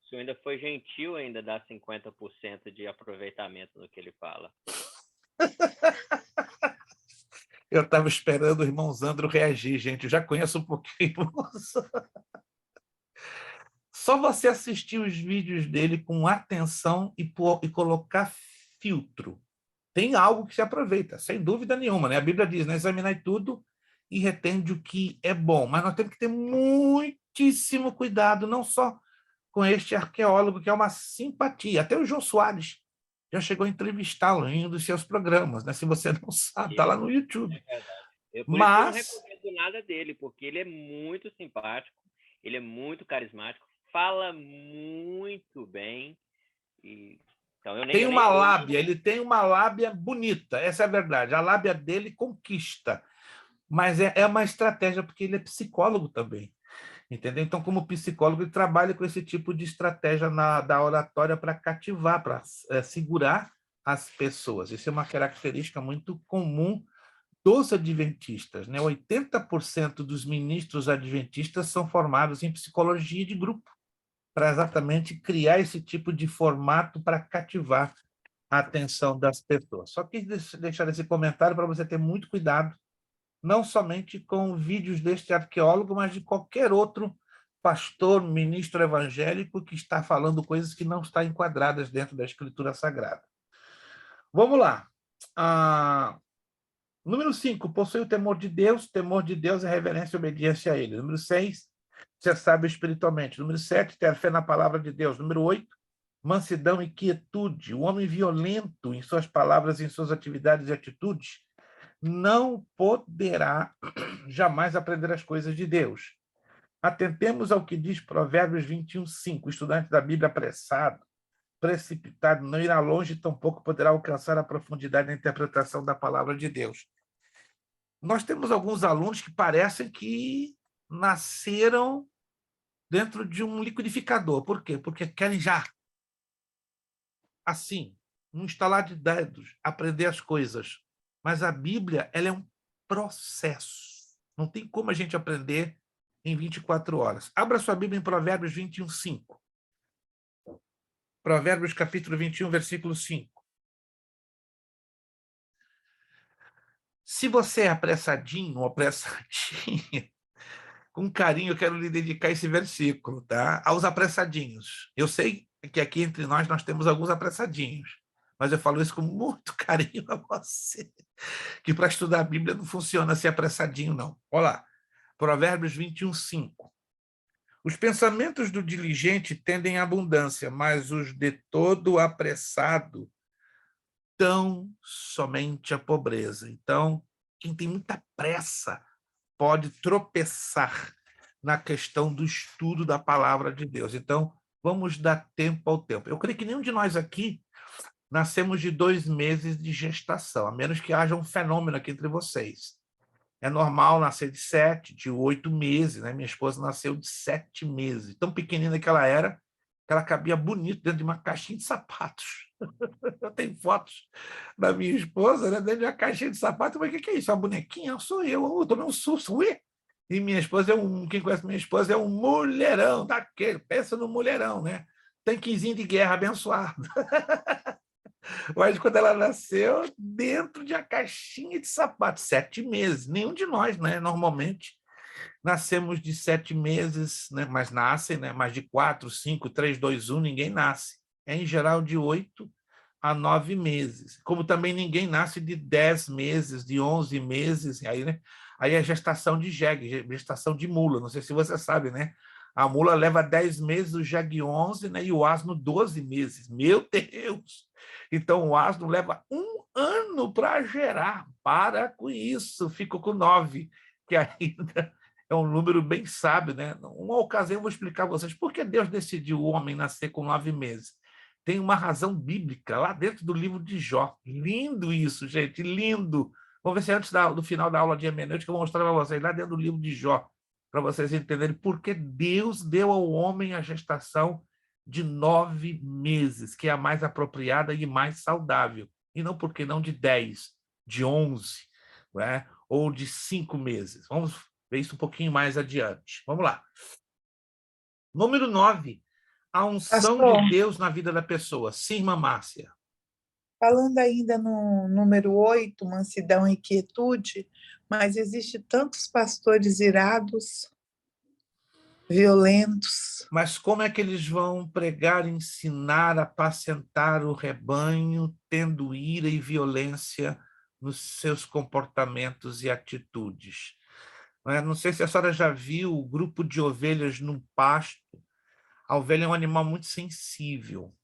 O senhor ainda foi gentil ainda dar 50% de aproveitamento no que ele fala. Eu estava esperando o irmão Zandro reagir, gente. Eu já conheço um pouquinho. Só você assistir os vídeos dele com atenção e colocar filtro. Tem algo que se aproveita, sem dúvida nenhuma, né? A Bíblia diz, né? Examinai tudo e retende o que é bom. Mas nós temos que ter muitíssimo cuidado, não só com este arqueólogo, que é uma simpatia. Até o Jô Soares já chegou a entrevistá-lo em um dos seus programas, né? Se você não sabe, está lá no YouTube. É verdade. Por Mas isso eu não recomendo nada dele, porque ele é muito simpático, ele é muito carismático, fala muito bem. Então ele tem uma lábia bonita, essa é a verdade. A lábia dele conquista, mas é uma estratégia, porque ele é psicólogo também. Entendeu? Então, como psicólogo, ele trabalha com esse tipo de estratégia da oratória para cativar, para segurar as pessoas. Isso é uma característica muito comum dos adventistas, né? 80% dos ministros adventistas são formados em psicologia de grupo, para exatamente criar esse tipo de formato para cativar a atenção das pessoas. Só quis deixar esse comentário para você ter muito cuidado, não somente com vídeos deste arqueólogo, mas de qualquer outro pastor, ministro evangélico que está falando coisas que não estão enquadradas dentro da Escritura Sagrada. Vamos lá. Número 5, possui o temor de Deus. Temor de Deus é reverência e obediência a Ele. Número 6, ser sábio espiritualmente. Número 7, ter fé na palavra de Deus. Número 8, mansidão e quietude. O homem violento em suas palavras, em suas atividades e atitudes, não poderá jamais aprender as coisas de Deus. Atentemos ao que diz Provérbios 21:5. O estudante da Bíblia apressado, precipitado, não irá longe, tampouco poderá alcançar a profundidade da interpretação da palavra de Deus. Nós temos alguns alunos que parecem que nasceram dentro de um liquidificador. Por quê? Porque querem já, assim, num estalar de dedos, aprender as coisas. Mas a Bíblia, ela é um processo. Não tem como a gente aprender em 24 horas. Abra sua Bíblia em Provérbios 21:5. Provérbios capítulo 21, versículo 5. Se você é apressadinho ou apressadinha, com carinho eu quero lhe dedicar esse versículo, tá? Aos apressadinhos. Eu sei que aqui entre nós temos alguns apressadinhos, mas eu falo isso com muito carinho a você, que para estudar a Bíblia não funciona ser apressadinho, não. Olha lá, Provérbios 21:5. Os pensamentos do diligente tendem à abundância, mas os de todo apressado dão somente a pobreza. Então, quem tem muita pressa pode tropeçar na questão do estudo da palavra de Deus. Então, vamos dar tempo ao tempo. Eu creio que nenhum de nós aqui nascemos de 2 meses de gestação, a menos que haja um fenômeno aqui entre vocês. É normal nascer de 7, de 8 meses, né? Minha esposa nasceu de 7 meses. Tão pequenina que ela cabia bonito dentro de uma caixinha de sapatos. Eu tenho fotos da minha esposa, né, dentro de uma caixinha de sapatos. Mas o que é isso? Uma bonequinha? Sou eu tomei um susto. Ué? E minha esposa quem conhece minha esposa é um mulherão daquele. Pensa no mulherão, né? Tanquezinho de guerra abençoado. Mas quando ela nasceu, dentro de uma caixinha de sapato, 7 meses. Nenhum de nós, né? Normalmente, nascemos de 7 meses, né? Mas nascem, né? Mas de 4, 5, 3, 2, 1, ninguém nasce. É, em geral, de 8 a 9 meses. Como também ninguém nasce de 10 meses, de 11 meses. Aí, né? Aí é gestação de jegue, gestação de mula. Não sei se você sabe, né? A mula leva 10 meses, o jegue 11, né? E o asno 12 meses. Meu Deus! Então, o asno leva 1 ano para gerar. Para com isso, fico com 9, que ainda é um número bem sábio, né? Uma ocasião eu vou explicar a vocês por que Deus decidiu o homem nascer com 9 meses. Tem uma razão bíblica lá dentro do livro de Jó. Lindo isso, gente, lindo. Vamos ver se antes do final da aula de hermenêutica eu vou mostrar para vocês lá dentro do livro de Jó, para vocês entenderem por que Deus deu ao homem a gestação de 9 meses, que é a mais apropriada e mais saudável. E não porque não de 10, de 11, né? Ou de 5 meses. Vamos ver isso um pouquinho mais adiante. Vamos lá. Número 9. A unção de Deus na vida da pessoa. Sim, irmã Márcia. Falando ainda no número 8, mansidão e quietude, mas existe tantos pastores irados, violentos. Mas como é que eles vão pregar, ensinar, apacentar o rebanho, tendo ira e violência nos seus comportamentos e atitudes? Não sei se a senhora já viu o grupo de ovelhas num pasto. A ovelha é um animal muito sensível.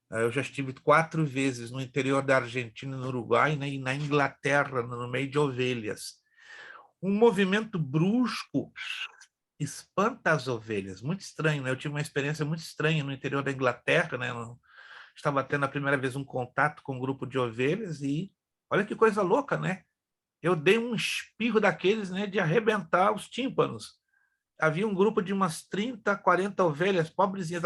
Eu já estive 4 vezes no interior da Argentina, no Uruguai, né, e na Inglaterra, no meio de ovelhas. Um movimento brusco espanta as ovelhas, muito estranho, né? Eu tive uma experiência muito estranha no interior da Inglaterra, né? Eu estava tendo a primeira vez um contato com um grupo de ovelhas e olha que coisa louca, né? Eu dei um espirro daqueles, né, de arrebentar os tímpanos. Havia um grupo de umas 30, 40 ovelhas, pobrezinhas,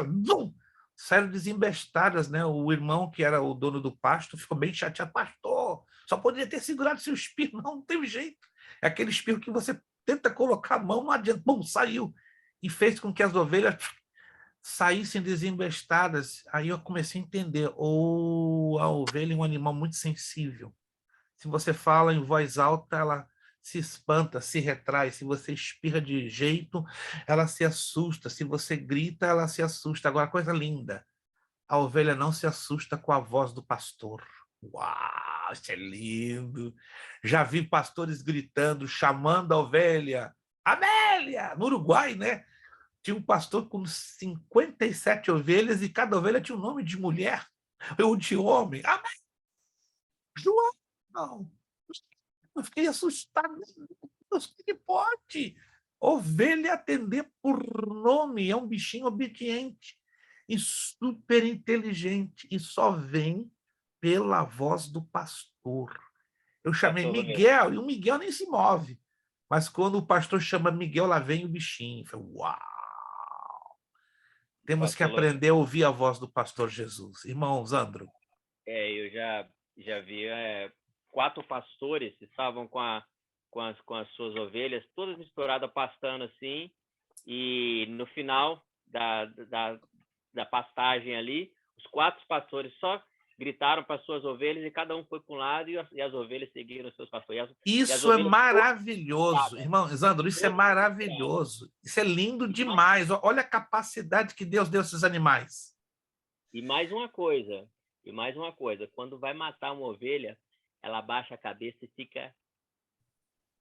saíram desembestadas, né? O irmão, que era o dono do pasto, ficou bem chateado. Pastor, Senhor. Só poderia ter segurado seu espirro. Não teve jeito. É aquele espirro que você tenta colocar a mão, não adianta. Bom, saiu. E fez com que as ovelhas saíssem desembestadas. Aí eu comecei a entender. Ou a ovelha é um animal muito sensível. Se você fala em voz alta, ela se espanta, se retrai. Se você espirra de jeito, ela se assusta. Se você grita, ela se assusta. Agora, coisa linda. A ovelha não se assusta com a voz do pastor. Uau, isso é lindo. Já vi pastores gritando, chamando a ovelha. Amélia! No Uruguai, né? Tinha um pastor com 57 ovelhas e cada ovelha tinha um nome de mulher ou de homem. Amélia! João! Não. Eu fiquei assustado. Deus, que pode? Ovelha atender por nome é um bichinho obediente e super inteligente e só vem pela voz do pastor. Eu chamei Pastor Miguel e o Miguel nem se move. Mas quando o pastor chama Miguel, lá vem o bichinho. Eu falei, uau! Temos que Pastor aprender a ouvir a voz do pastor Jesus. Irmão Zandro. Eu já vi 4 pastores que estavam com as suas ovelhas, todas misturadas, pastando assim, e no final da pastagem ali, os 4 pastores só gritaram para as suas ovelhas e cada um foi para um lado e as ovelhas seguiram os seus pastores. Isso é maravilhoso, irmão Zandro, isso é maravilhoso. Isso é lindo demais. Olha a capacidade que Deus deu a esses animais. E mais uma coisa, quando vai matar uma ovelha, ela abaixa a cabeça e fica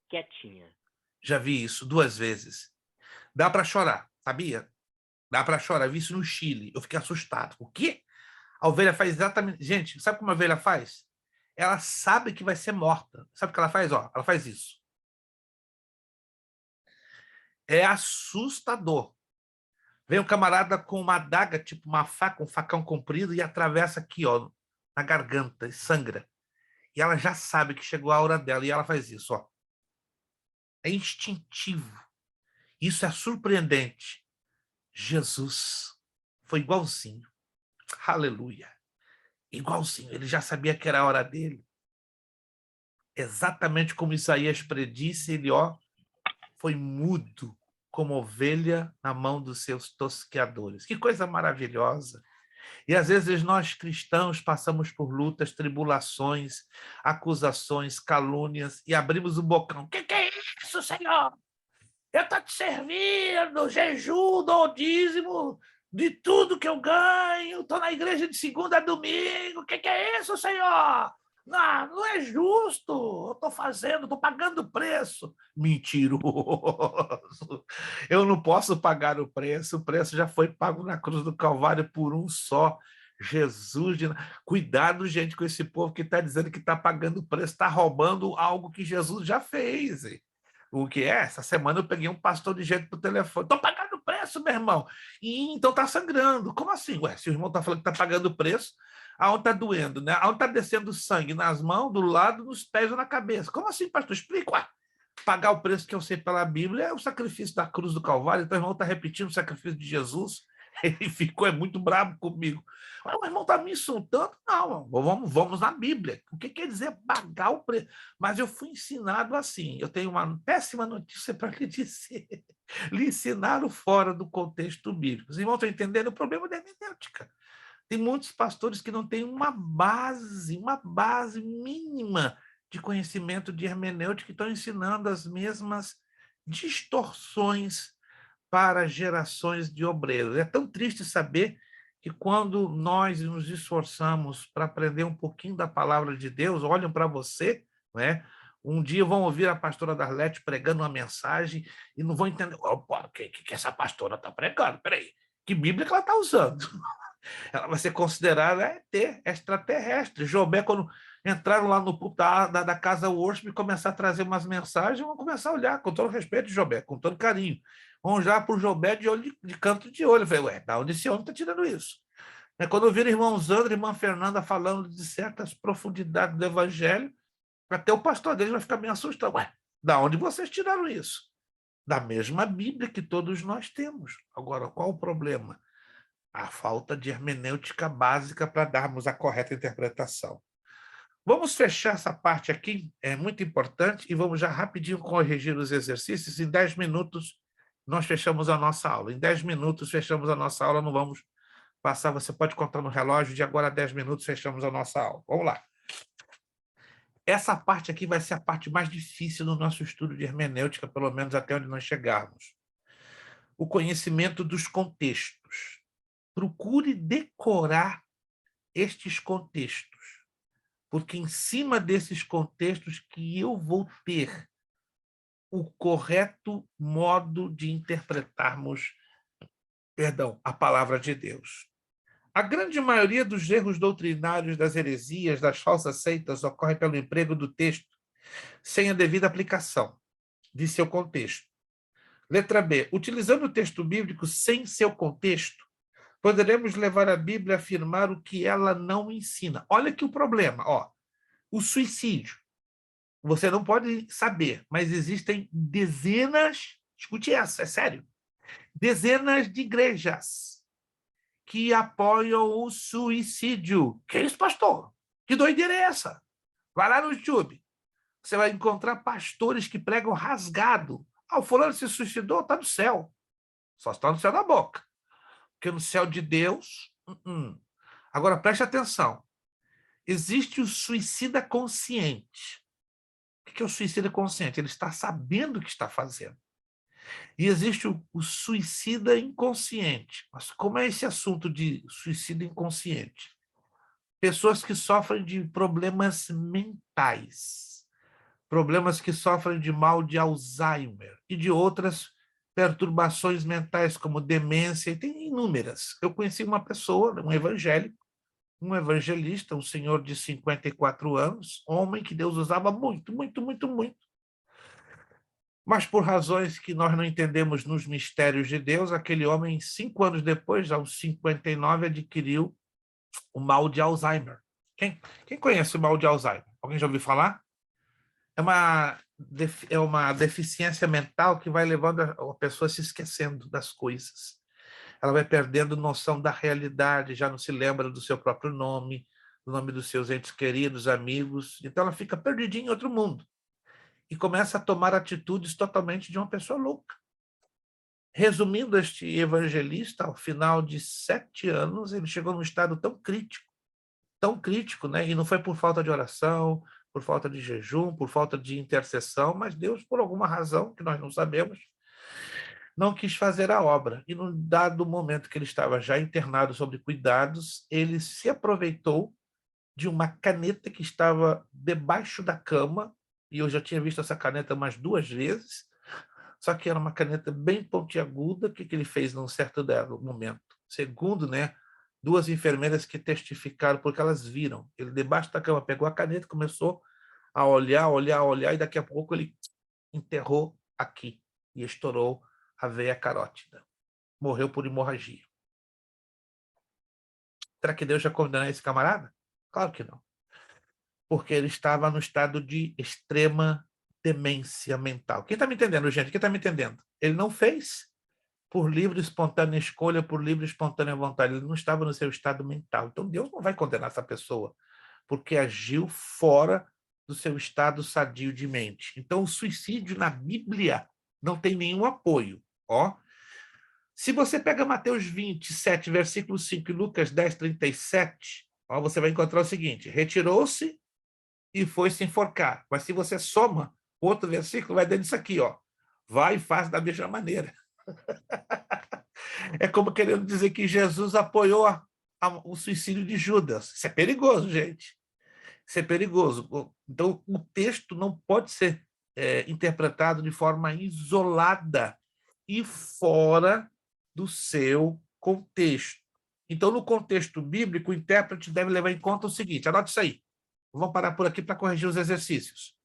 quietinha. Já vi isso 2 vezes. Dá para chorar, sabia? Dá para chorar. Vi isso no Chile. Eu fiquei assustado. O quê? A ovelha faz exatamente... Gente, sabe como a ovelha faz? Ela sabe que vai ser morta. Sabe o que ela faz? Ó, ela faz isso. É assustador. Vem um camarada com uma adaga, tipo uma faca, um facão comprido, e atravessa aqui, ó, na garganta, e sangra. E ela já sabe que chegou a hora dela, e ela faz isso, ó. É instintivo. Isso é surpreendente. Jesus foi igualzinho. Aleluia. Igualzinho. Ele já sabia que era a hora dele. Exatamente como Isaías predisse, ele, ó, foi mudo como ovelha na mão dos seus tosqueadores. Que coisa maravilhosa. E às vezes nós cristãos passamos por lutas, tribulações, acusações, calúnias e abrimos o bocão. Que é isso, Senhor? Eu estou te servindo, jejum, dou dízimo de tudo que eu ganho, estou na igreja de segunda a domingo. O que é isso, Senhor? Não é justo. Eu estou fazendo, estou pagando preço. Mentiroso. Eu não posso pagar o preço já foi pago na cruz do Calvário por um só. Jesus, cuidado, gente, com esse povo que está dizendo que está pagando o preço, está roubando algo que Jesus já fez. O que é? Essa semana eu peguei um pastor de gente por telefone. Estou pagando o preço, meu irmão. E então está sangrando. Como assim? Ué, se o irmão está falando que está pagando o preço, aonde está doendo, né? Aonde está descendo sangue? Nas mãos, do lado, nos pés ou na cabeça. Como assim, pastor? Explica. Ué, pagar o preço que eu sei pela Bíblia é o sacrifício da cruz do Calvário. Então o irmão está repetindo o sacrifício de Jesus. Ele ficou muito bravo comigo. Mas o irmão está me insultando? Não, vamos na Bíblia. O que quer dizer pagar o preço? Mas eu fui ensinado assim. Eu tenho uma péssima notícia para lhe dizer. Lhe ensinaram fora do contexto bíblico. Os irmãos estão entendendo o problema da hermenêutica. Tem muitos pastores que não têm uma base mínima de conhecimento de hermenêutica, que estão ensinando as mesmas distorções para gerações de obreiros. É tão triste saber que quando nós nos esforçamos para aprender um pouquinho da palavra de Deus, olham para você, né? Um dia vão ouvir a pastora Darlete pregando uma mensagem e não vão entender, opa, o que essa pastora está pregando? Peraí, que Bíblia que ela está usando? Ela vai ser considerada ET, extraterrestre. Jobé, quando entraram lá no púlpito da casa worship e começaram a trazer umas mensagens, vão começar a olhar, com todo respeito de Jobé, com todo carinho. Vão olhar para o Jobé de canto de olho. Eu falei, ué, da onde esse homem está tirando isso? Quando eu vi o irmão Zandro e a irmã Fernanda falando de certas profundidades do evangelho, até o pastor deles vai ficar meio assustado. Ué, da onde vocês tiraram isso? Da mesma Bíblia que todos nós temos. Agora, qual o problema? A falta de hermenêutica básica para darmos a correta interpretação. Vamos fechar essa parte aqui, é muito importante, e vamos já rapidinho corrigir os exercícios. Em 10 minutos, nós fechamos a nossa aula. Em 10 minutos, fechamos a nossa aula, não vamos passar, você pode contar no relógio, de agora a 10 minutos, fechamos a nossa aula. Vamos lá. Essa parte aqui vai ser a parte mais difícil do nosso estudo de hermenêutica, pelo menos até onde nós chegarmos. O conhecimento dos contextos. Procure decorar estes contextos, porque em cima desses contextos que eu vou ter o correto modo de interpretarmos, a palavra de Deus. A grande maioria dos erros doutrinários, das heresias, das falsas seitas, ocorre pelo emprego do texto sem a devida aplicação de seu contexto. Letra B. Utilizando o texto bíblico sem seu contexto, poderemos levar a Bíblia a afirmar o que ela não ensina. Olha aqui o problema, ó. O suicídio. Você não pode saber, mas existem dezenas, escute essa, é sério, dezenas de igrejas que apoiam o suicídio. Que isso, pastor? Que doideira é essa? Vai lá no YouTube. Você vai encontrar pastores que pregam rasgado. Ah, o fulano se suicidou, está no céu. Só está no céu da boca. Porque no céu de Deus... Agora, preste atenção. Existe o suicida consciente. O que é o suicida consciente? Ele está sabendo o que está fazendo. E existe o suicida inconsciente. Mas como é esse assunto de suicídio inconsciente? Pessoas que sofrem de problemas mentais, problemas que sofrem de mal de Alzheimer e de outras perturbações mentais, como demência, e tem inúmeras. Eu conheci uma pessoa, um evangélico, um evangelista, um senhor de 54 anos, homem que Deus usava muito, muito, muito, muito. Mas por razões que nós não entendemos nos mistérios de Deus, aquele homem, 5 anos depois, aos 59, adquiriu o mal de Alzheimer. Quem conhece o mal de Alzheimer? Alguém já ouviu falar? É uma deficiência mental que vai levando a pessoa a se esquecendo das coisas. Ela vai perdendo noção da realidade, já não se lembra do seu próprio nome, do nome dos seus entes queridos, amigos. Então ela fica perdidinha em outro mundo e começa a tomar atitudes totalmente de uma pessoa louca. Resumindo, este evangelista, ao final de 7 anos, ele chegou num estado tão crítico, né? E não foi por falta de oração, por falta de jejum, por falta de intercessão, mas Deus, por alguma razão que nós não sabemos, não quis fazer a obra. E, num dado momento que ele estava já internado sob cuidados, ele se aproveitou de uma caneta que estava debaixo da cama, e eu já tinha visto essa caneta umas 2 vezes, só que era uma caneta bem pontiaguda. O que ele fez num certo momento? Segundo, né, 2 enfermeiras que testificaram, porque elas viram. Ele, debaixo da cama, pegou a caneta, começou a olhar, e daqui a pouco ele enterrou aqui e estourou a veia carótida. Morreu por hemorragia. Será que Deus já condenou esse camarada? Claro que não. Porque ele estava no estado de extrema demência mental. Quem está me entendendo, gente? Quem está me entendendo? Ele não fez por livre e espontânea escolha, por livre e espontânea vontade. Ele não estava no seu estado mental. Então Deus não vai condenar essa pessoa, porque agiu fora do seu estado sadio de mente. Então o suicídio na Bíblia não tem nenhum apoio. Ó, se você pega Mateus 27, versículo 5 e Lucas 10, 37, ó, você vai encontrar o seguinte: retirou-se e foi se enforcar. Mas se você soma outro versículo, vai dentro disso aqui, ó. Vai e faz da mesma maneira. É como querendo dizer que Jesus apoiou o suicídio de Judas. Isso é perigoso, gente. Isso é perigoso. Então, o texto não pode ser interpretado de forma isolada e fora do seu contexto. Então, no contexto bíblico, o intérprete deve levar em conta o seguinte, anote isso aí. Vamos parar por aqui para corrigir os exercícios.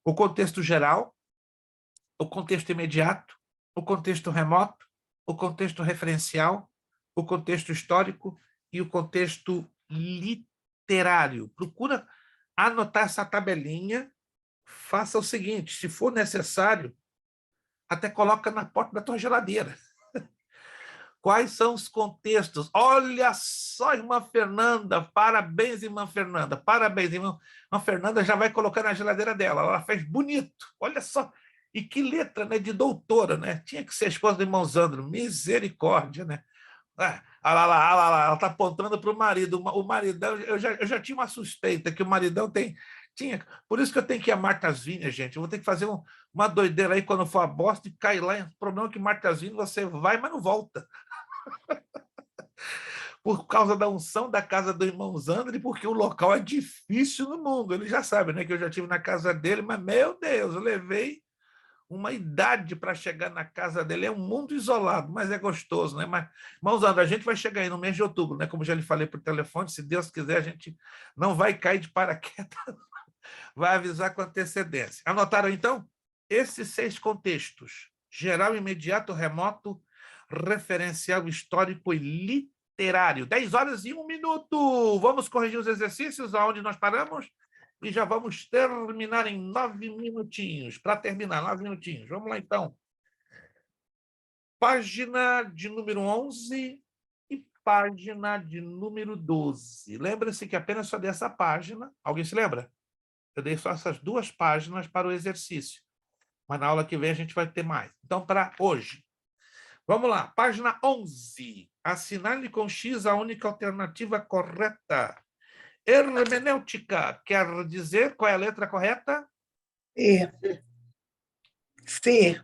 O contexto geral, o contexto imediato, o contexto remoto, o contexto referencial, o contexto histórico e o contexto literário. Procura anotar essa tabelinha, faça o seguinte, se for necessário, até coloca na porta da tua geladeira. Quais são os contextos? Olha só, irmã Fernanda, parabéns, irmã Fernanda, parabéns, irmã Fernanda já vai colocar na geladeira dela, ela fez bonito, olha só, e que letra, né, de doutora, né? Tinha que ser a esposa do irmão Zandro, misericórdia, né? Olha lá, ela está apontando para o marido. O maridão, eu já tinha uma suspeita que o maridão tinha. Por isso que eu tenho que ir a Martas Vinhas, gente. Eu vou ter que fazer uma doideira aí quando for a bosta e cair lá. O problema é que Martas Vinhas você vai, mas não volta. Por causa da unção da casa do irmão Zandro e porque o local é difícil no mundo. Ele já sabe, né, que eu já estive na casa dele, mas, meu Deus, eu levei uma idade para chegar na casa dele. É um mundo isolado, mas é gostoso, né? Mas, irmão Zandro, a gente vai chegar aí no mês de outubro, né? Como já lhe falei por telefone, se Deus quiser, a gente não vai cair de paraquedas, vai avisar com antecedência. Anotaram, então? Esses 6 contextos: geral, imediato, remoto, referencial, histórico e literário. 10 horas e 1 minuto. Vamos corrigir os exercícios aonde nós paramos e já vamos terminar em 9 minutinhos. Para terminar, 9 minutinhos. Vamos lá, então. Página de número 11 e página de número 12. Lembra-se que apenas só dessa página... Alguém se lembra? Eu dei só essas 2 páginas para o exercício. Mas na aula que vem a gente vai ter mais. Então, para hoje. Vamos lá. Página 11. Assinale com X a única alternativa correta. Hermenêutica quer dizer qual é a letra correta? C. C.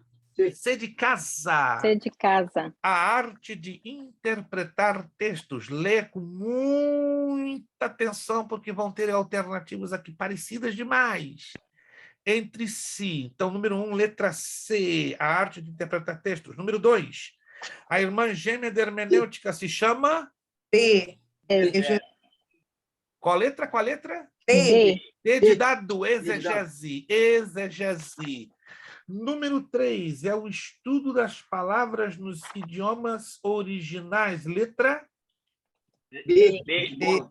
C de casa. C de casa. A arte de interpretar textos. Lê com muita atenção, porque vão ter alternativas aqui parecidas demais entre si. Então, número 1, letra C, a arte de interpretar textos. Número 2, a irmã gêmea da hermenêutica se chama? D. Qual letra? Qual letra? D. D de dado, exegese. Exegese. Número 3 é o estudo das palavras nos idiomas originais. Letra?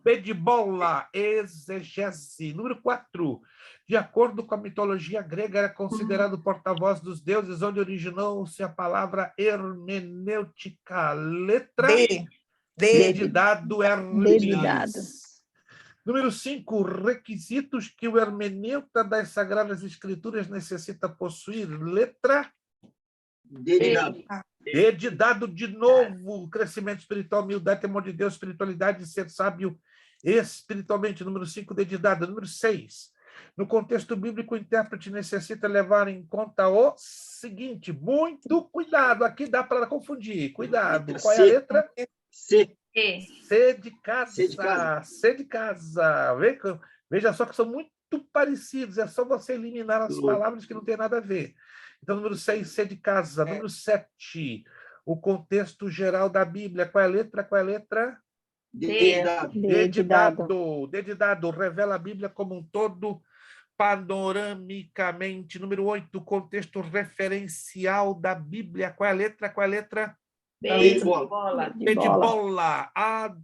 B de bola, exegese. Número 4. De acordo com a mitologia grega, era considerado porta-voz dos deuses, onde originou-se a palavra hermenêutica. Letra? D de dado, Hermes. D de dado. Número 5. Requisitos que o hermeneuta das Sagradas Escrituras necessita possuir. Letra? D de dado. D de dado de novo. Crescimento espiritual, humildade, temor de Deus, espiritualidade, ser sábio espiritualmente. Número 5, D de dado. Número 6. No contexto bíblico, o intérprete necessita levar em conta o seguinte. Muito cuidado. Aqui dá para confundir. Cuidado. Qual é a letra? C. C de casa. C de casa. C de casa. Veja só que são muito parecidos. É só você eliminar as palavras que não tem nada a ver. Então, número 6, C de casa. Número 7, o contexto geral da Bíblia. Qual é a letra? Qual é a letra? D de dado. D de dado. D de dado. Revela a Bíblia como um todo, panoramicamente. Número 8, o contexto referencial da Bíblia. Qual é a letra? Qual é a letra? B de bola. B de bola.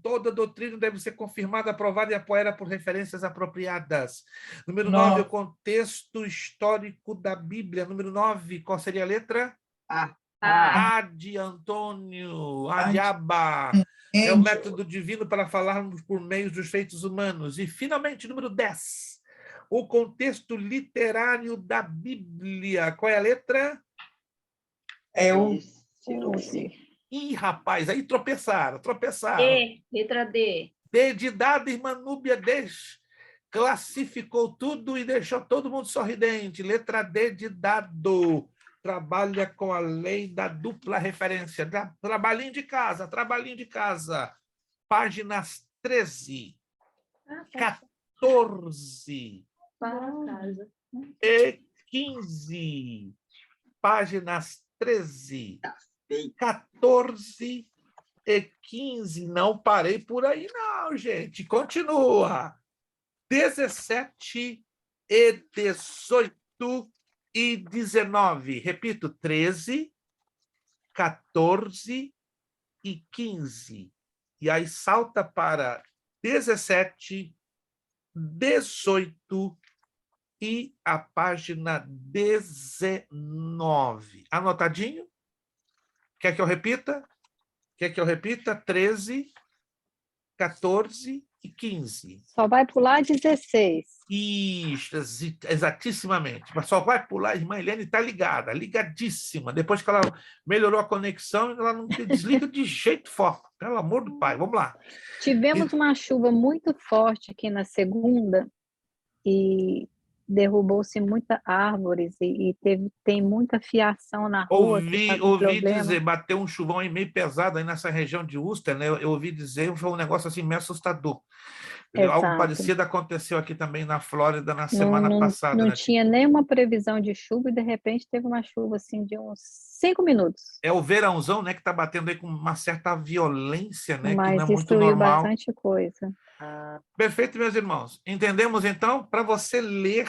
Toda doutrina deve ser confirmada, aprovada e apoiada por referências apropriadas. Número 9, o contexto histórico da Bíblia. Número 9, qual seria a letra? A. A de Antônio, a de Abba. É o método divino para falarmos por meio dos feitos humanos. E, finalmente, número 10, o contexto literário da Bíblia. Qual é a letra? É o Ih, rapaz, aí tropeçaram. Letra D. D de dado, irmã Núbia classificou tudo e deixou todo mundo sorridente. Letra D de dado. Trabalha com a lei da dupla referência. Trabalhinho de casa. Páginas 13, 14 e 15. Páginas 13, 14 e 15. Não parei por aí, não, gente. Continua. 17 e 18 e 19. Repito, 13, 14 e 15. E aí salta para 17, 18 e a página 19. Anotadinho? Quer que eu repita? Quer que eu repita? 13, 14 e 15. Só vai pular 16. Isso, exatissimamente. Mas só vai pular, a irmã Helene está ligada, ligadíssima. Depois que ela melhorou a conexão, ela não desliga de jeito forte. Pelo amor do Pai, vamos lá. Tivemos uma chuva muito forte aqui na segunda e derrubou-se muitas árvores e tem muita fiação na rua. Ouvi dizer, bateu um chuvão aí meio pesado aí nessa região de Worcester, né? Eu ouvi dizer, foi um negócio assim meio assustador. Exato. Algo parecido aconteceu aqui também na Flórida na semana passada. Não né? tinha nenhuma previsão de chuva e de repente teve uma chuva assim de uns 5 minutos. É o verãozão, né, que está batendo aí com uma certa violência, né, Mas que não é muito destruiu normal. bastante coisa. Perfeito, meus irmãos. Entendemos então? Para você ler,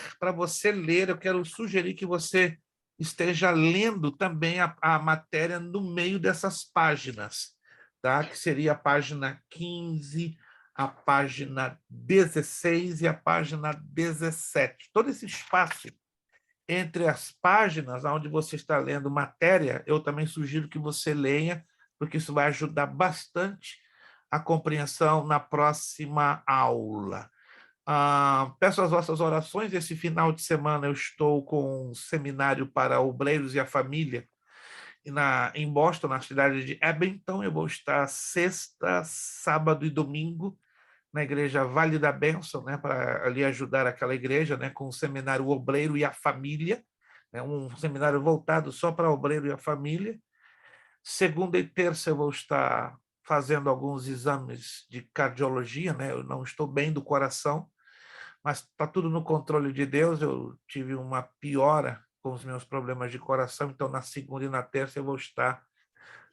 eu quero sugerir que você esteja lendo também a matéria no meio dessas páginas, tá? Que seria a página 15, a página 16 e a página 17. Todo esse espaço entre as páginas onde você está lendo matéria, eu também sugiro que você leia, porque isso vai ajudar bastante a compreensão na próxima aula. Peço as vossas orações. Esse final de semana eu estou com um seminário para obreiros e a família em Boston, na cidade de Abington. Eu vou estar sexta, sábado e domingo na igreja Vale da Bênção, né, para ali ajudar aquela igreja, né, com o seminário Obreiro e a Família, né, um seminário voltado só para obreiro e a família. Segunda e terça eu vou estar fazendo alguns exames de cardiologia, né, eu não estou bem do coração, mas está tudo no controle de Deus. Eu tive uma piora com os meus problemas de coração, então na segunda e na terça eu vou estar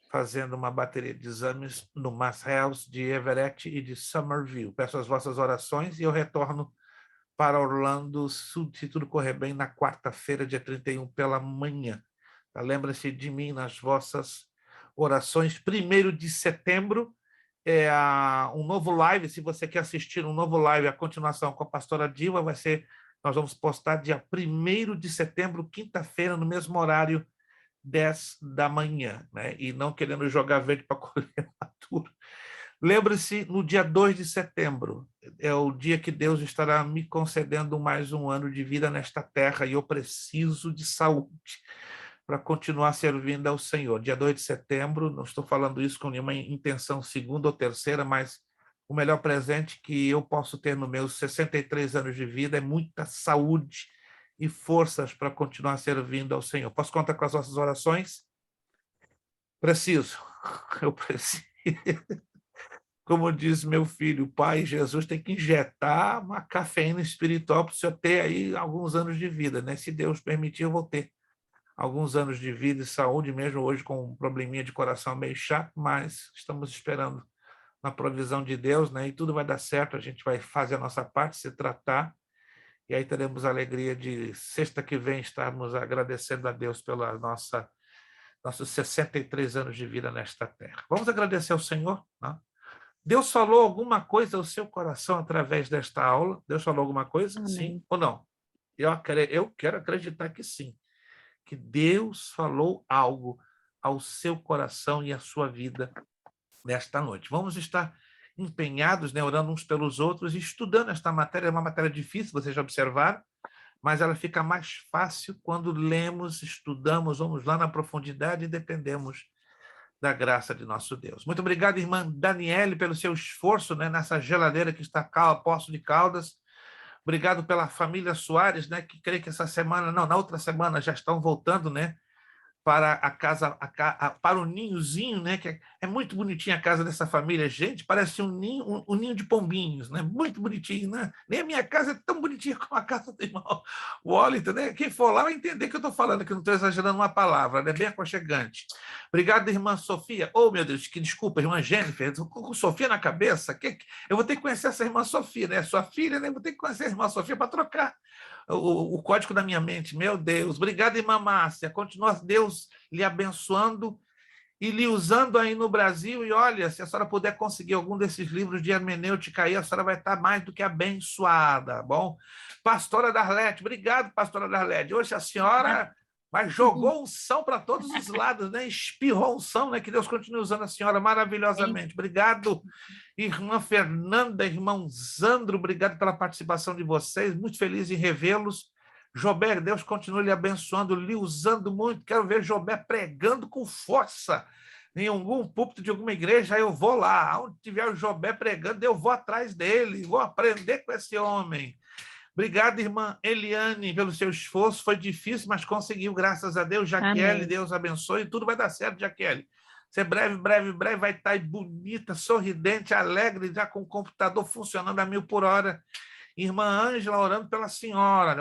fazendo uma bateria de exames no Mass Health de Everett e de Somerville. Peço as vossas orações e eu retorno para Orlando, se tudo correr bem, na quarta-feira, dia 31, pela manhã. Tá? Lembre-se de mim nas vossas orações. 1º de setembro é um novo live. Se você quer assistir um novo live, a continuação com a pastora Dilma, nós vamos postar dia 1º de setembro, quinta-feira, no mesmo horário, 10 da manhã, né? E não querendo jogar verde para colher maduro. Lembre-se, no dia 2 de setembro, é o dia que Deus estará me concedendo mais um ano de vida nesta terra e eu preciso de saúde para continuar servindo ao Senhor. Dia 2 de setembro, não estou falando isso com nenhuma intenção segunda ou terceira, mas o melhor presente que eu posso ter nos meus 63 anos de vida é muita saúde e forças para continuar servindo ao Senhor. Posso contar com as vossas orações? Preciso. Eu preciso. Como diz meu filho, Pai, Jesus tem que injetar uma cafeína espiritual para o senhor ter aí alguns anos de vida, né? Se Deus permitir, eu vou ter alguns anos de vida e saúde, mesmo hoje com um probleminha de coração meio chato, mas estamos esperando na provisão de Deus, né? E tudo vai dar certo, a gente vai fazer a nossa parte, se tratar, e aí teremos a alegria de, sexta que vem, estarmos agradecendo a Deus pela nossos 63 anos de vida nesta terra. Vamos agradecer ao Senhor, né? Deus falou alguma coisa ao seu coração através desta aula? Deus falou alguma coisa? Amém. Sim ou não? Eu quero acreditar que sim. Que Deus falou algo ao seu coração e à sua vida nesta noite. Vamos estar empenhados, né, orando uns pelos outros e estudando esta matéria. É uma matéria difícil, vocês já observaram, mas ela fica mais fácil quando lemos, estudamos, vamos lá na profundidade e dependemos da graça de nosso Deus. Muito obrigado, irmã Daniele, pelo seu esforço, né, nessa geladeira que está a Poço de Caldas. Obrigado pela família Soares, né, que creio que essa semana, não, na outra semana já estão voltando, né, para a casa, para o ninhozinho, né, que é muito bonitinha a casa dessa família. Gente, parece um ninho de pombinhos, né, muito bonitinho, né? Nem a minha casa é tão bonitinha como a casa do irmão Wallington, né? Quem for lá vai entender que eu estou falando, que eu não estou exagerando uma palavra, né? Bem aconchegante. Obrigado, irmã Sofia. Oh, meu Deus, que desculpa, irmã Jennifer, estou com Sofia na cabeça. Eu vou ter que conhecer essa irmã Sofia, né? Sua filha, né? Vou ter que conhecer a irmã Sofia para trocar o código da minha mente. Meu Deus. Obrigado, irmã Márcia. Continua Deus lhe abençoando e lhe usando aí no Brasil. E olha, se a senhora puder conseguir algum desses livros de hermenêutica aí, a senhora vai estar mais do que abençoada, bom? Pastora Darlete, obrigado, pastora Darlete. Hoje a senhora mas jogou unção para todos os lados, né? Espirrou unção, né? Que Deus continue usando a senhora maravilhosamente. Obrigado, irmã Fernanda, irmão Zandro, obrigado pela participação de vocês, muito feliz em revê-los. Jobé, Deus continue lhe abençoando, lhe usando muito. Quero ver Jobé pregando com força em algum púlpito de alguma igreja, aí eu vou lá. Onde tiver o Jobé pregando, eu vou atrás dele, vou aprender com esse homem. Obrigado, irmã Eliane, pelo seu esforço. Foi difícil, mas conseguiu, graças a Deus. Jaqueline, Amém. Deus abençoe. Tudo vai dar certo, Jaqueline. Você breve vai estar aí bonita, sorridente, alegre, já com o computador funcionando a 1000 por hora. Irmã Ângela, orando pela senhora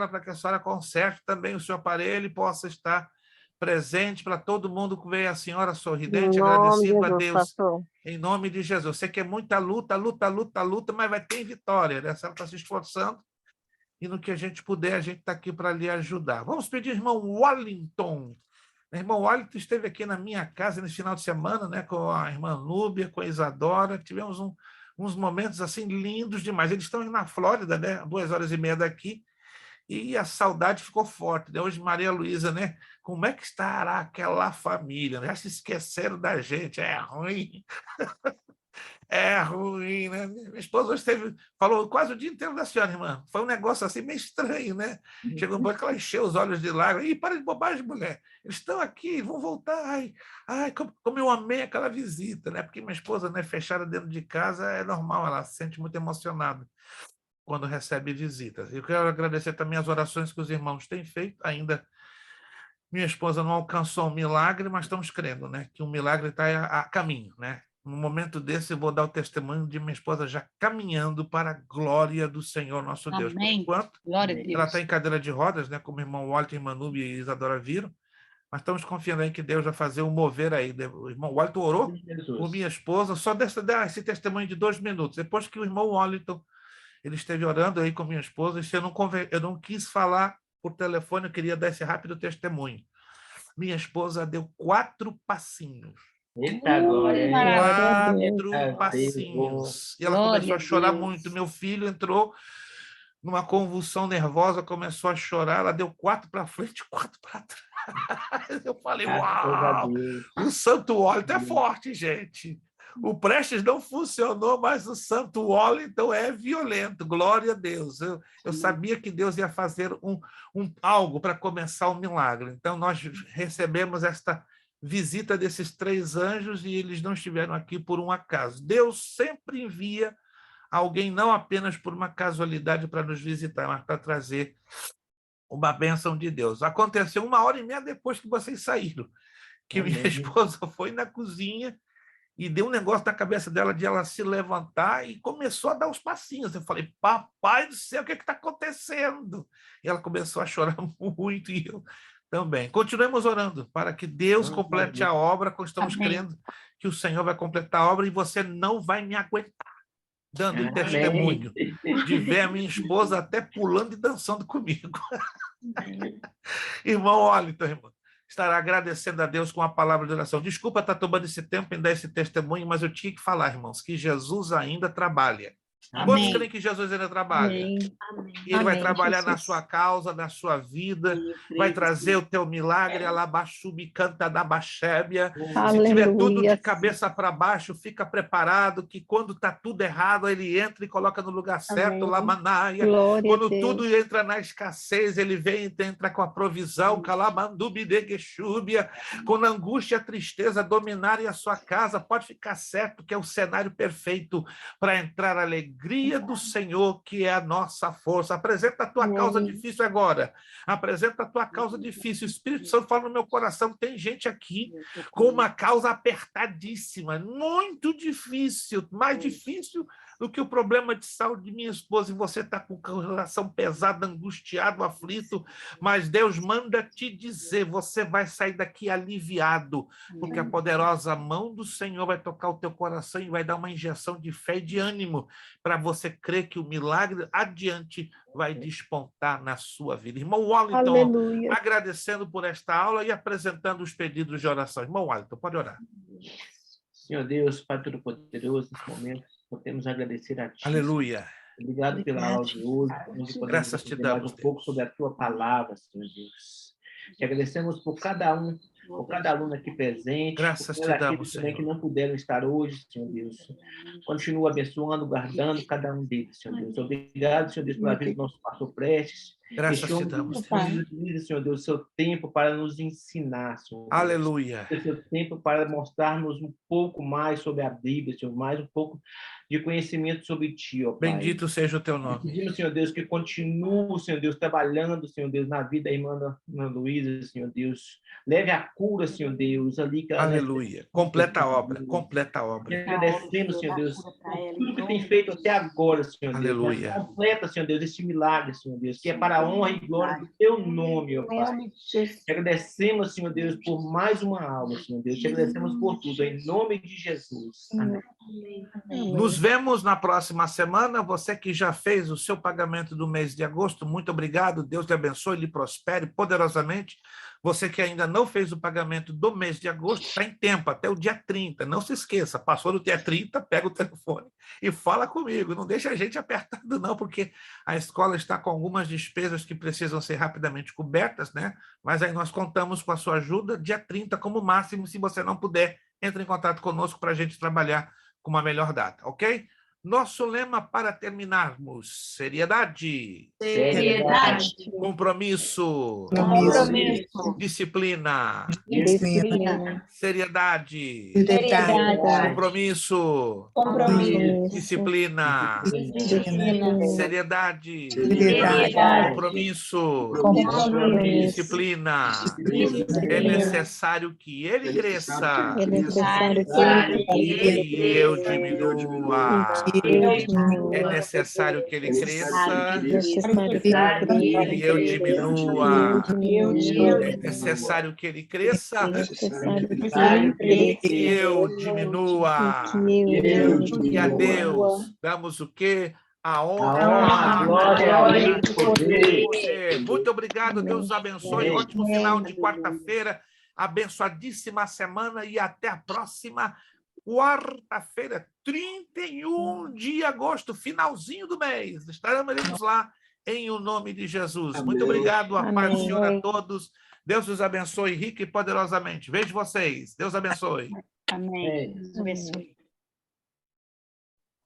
para que a senhora conserte também o seu aparelho e possa estar presente para todo mundo que veja a senhora sorridente, agradecido a Deus. Em nome de Jesus. Você quer muita luta, mas vai ter vitória, né? A senhora está se esforçando e no que a gente puder, a gente está aqui para lhe ajudar. Vamos pedir ao irmão Wellington. O irmão Wellington esteve aqui na minha casa nesse final de semana, né, com a irmã Núbia, com a Isadora. Tivemos uns momentos assim lindos demais. Eles estão na Flórida, né, 2h30 daqui, e a saudade ficou forte, né? Hoje, Maria Luísa, né? Como é que estará aquela família? Já se esqueceram da gente, é ruim. É ruim, né? Minha esposa hoje falou quase o dia inteiro da senhora, irmã. Foi um negócio assim meio estranho, né? Chegou um ponto que ela encheu os olhos de lágrimas. Ih, para de bobagem, mulher. Eles estão aqui, vão voltar. Ai, como eu amei aquela visita, né? Porque minha esposa, né, fechada dentro de casa, é normal, ela se sente muito emocionada quando recebe visitas. Eu quero agradecer também as orações que os irmãos têm feito. Ainda minha esposa não alcançou um milagre, mas estamos crendo, né, que um milagre está a caminho, né? No momento desse, eu vou dar o testemunho de minha esposa já caminhando para a glória do Senhor nosso Deus. Por enquanto, Glória a Deus. ela está em cadeira de rodas, né, como o irmão Walter, irmã Núbia e Isadora viram, mas estamos confiando aí que Deus vai fazer um mover aí. O irmão Walter orou por minha esposa, só dar esse testemunho de 2 minutos. Depois que o irmão Wellington ele esteve orando aí com minha esposa, e eu não quis falar por telefone, eu queria dar esse rápido testemunho. Minha esposa deu 4 passinhos. Eita, glória. 4 passinhos. E ela começou a chorar muito. Meu filho entrou numa convulsão nervosa, começou a chorar, ela deu 4 para frente, 4 para trás. Eu falei, uau! O santo óleo é forte, gente. O Prestes não funcionou, mas o santo Wellington é violento. Glória a Deus. Eu sabia que Deus ia fazer algo para começar o milagre. Então, nós recebemos esta visita desses 3 anjos e eles não estiveram aqui por um acaso. Deus sempre envia alguém não apenas por uma casualidade para nos visitar, mas para trazer uma bênção de Deus. Aconteceu 1h30 depois que vocês saíram, que minha esposa foi na cozinha e deu um negócio na cabeça dela de ela se levantar e começou a dar os passinhos. Eu falei, papai do céu, o que está acontecendo? E ela começou a chorar muito e eu também. Continuemos orando para que Deus complete a obra, estamos crendo que o Senhor vai completar a obra e você não vai me aguentar dando testemunho de ver a minha esposa até pulando e dançando comigo. Irmão Wellington, irmão, estará agradecendo a Deus com a palavra de oração. Desculpa estar tomando esse tempo em dar esse testemunho, mas eu tinha que falar, irmãos, que Jesus ainda trabalha. Quantos creem que Jesus ainda trabalha? Amém. E ele vai Amém, trabalhar Jesus. na sua causa, na sua vida, vai trazer o teu milagre, alabaxubi canta da baxébia. Se tiver tudo de cabeça para baixo, fica preparado, que quando está tudo errado, ele entra e coloca no lugar certo, lamanaia. Quando tudo entra na escassez, ele vem e entra com a provisão, calamandubi de quexúbia. Quando a angústia e a tristeza dominarem a sua casa, pode ficar certo que é o cenário perfeito para entrar a alegria do Senhor, que é a nossa força. Apresenta a tua causa difícil agora. Apresenta a tua causa difícil. O Espírito Santo fala no meu coração, tem gente aqui com uma causa apertadíssima, muito difícil, mais difícil do que o problema de saúde de minha esposa, e você está com o coração pesado, angustiado, aflito, mas Deus manda te dizer, você vai sair daqui aliviado, porque a poderosa mão do Senhor vai tocar o teu coração e vai dar uma injeção de fé e de ânimo para você crer que o milagre adiante vai despontar na sua vida. Irmão Wellington, Aleluia. agradecendo por esta aula e apresentando os pedidos de oração. Irmão Wellington, pode orar. Senhor Deus, Pai Todo-Poderoso, nesse momento, podemos agradecer a Ti. Aleluia. Obrigado pela aula de hoje. Graças te damos, um pouco sobre a Tua palavra, Senhor Deus. Te agradecemos por cada um, por cada aluno aqui presente, Graças por te aqueles damos, também que Senhor. não puderam estar hoje, Senhor Deus. Continua abençoando, guardando cada um deles, Senhor Deus. Obrigado, Senhor Deus, pela vida do nosso pastor Prestes. Graças Este te homem damos, que Deus. utiliza, Senhor Deus, o seu tempo para nos ensinar, Senhor Deus. Aleluia. O seu tempo para mostrar-nos um pouco mais sobre a Bíblia, Senhor, mais um pouco de conhecimento sobre Ti, ó Pai. Bendito seja o teu nome. Pedimos, Senhor Deus, que continue, Senhor Deus, trabalhando, Senhor Deus, na vida da irmã Luísa, Senhor Deus. Leve a cura, Senhor Deus, ali que ela Aleluia. Completa a obra, completa a e obra. agradecemos, Senhor Deus, por tudo que tem feito até agora, Senhor Deus. Aleluia. Completa, Senhor Deus, esse milagre, Senhor Deus, que é para a honra e glória do Teu nome, ó Pai. Te agradecemos, Senhor Deus, por mais uma aula, Senhor Deus. Te agradecemos por tudo, em nome de Jesus. Amém. Nos vemos na próxima semana. Você que já fez o seu pagamento do mês de agosto, muito obrigado. Deus lhe abençoe, lhe prospere poderosamente. Você que ainda não fez o pagamento do mês de agosto, está em tempo, até o dia 30. Não se esqueça, passou do dia 30, pega o telefone e fala comigo. Não deixa a gente apertado, não, porque a escola está com algumas despesas que precisam ser rapidamente cobertas, né? Mas aí nós contamos com a sua ajuda, dia 30 como máximo. Se você não puder, entre em contato conosco para a gente trabalhar com uma melhor data, ok? Nosso lema para terminarmos: seriedade, Seriedade. compromisso, Compromisso. disciplina, Disciplina. seriedade, Seriedade. compromisso, Compromisso. disciplina, Disciplina. seriedade, Seriedade. compromisso, Compromisso. disciplina. Disciplina. É necessário que ele cresça É necessário que e eu diminua. É necessário que ele cresça e eu diminua. É necessário que ele cresça e eu diminua. E a Deus damos o quê? A honra, A glória e o poder. Muito obrigado, Deus os abençoe. Ótimo final de quarta-feira, abençoadíssima semana e até a próxima quarta-feira, 31 de agosto, finalzinho do mês. Estaremos lá em o nome de Jesus. Muito obrigado, a paz do Senhor a todos. Deus os abençoe rica e poderosamente. Vejo vocês. Deus abençoe. Amém. Deus abençoe.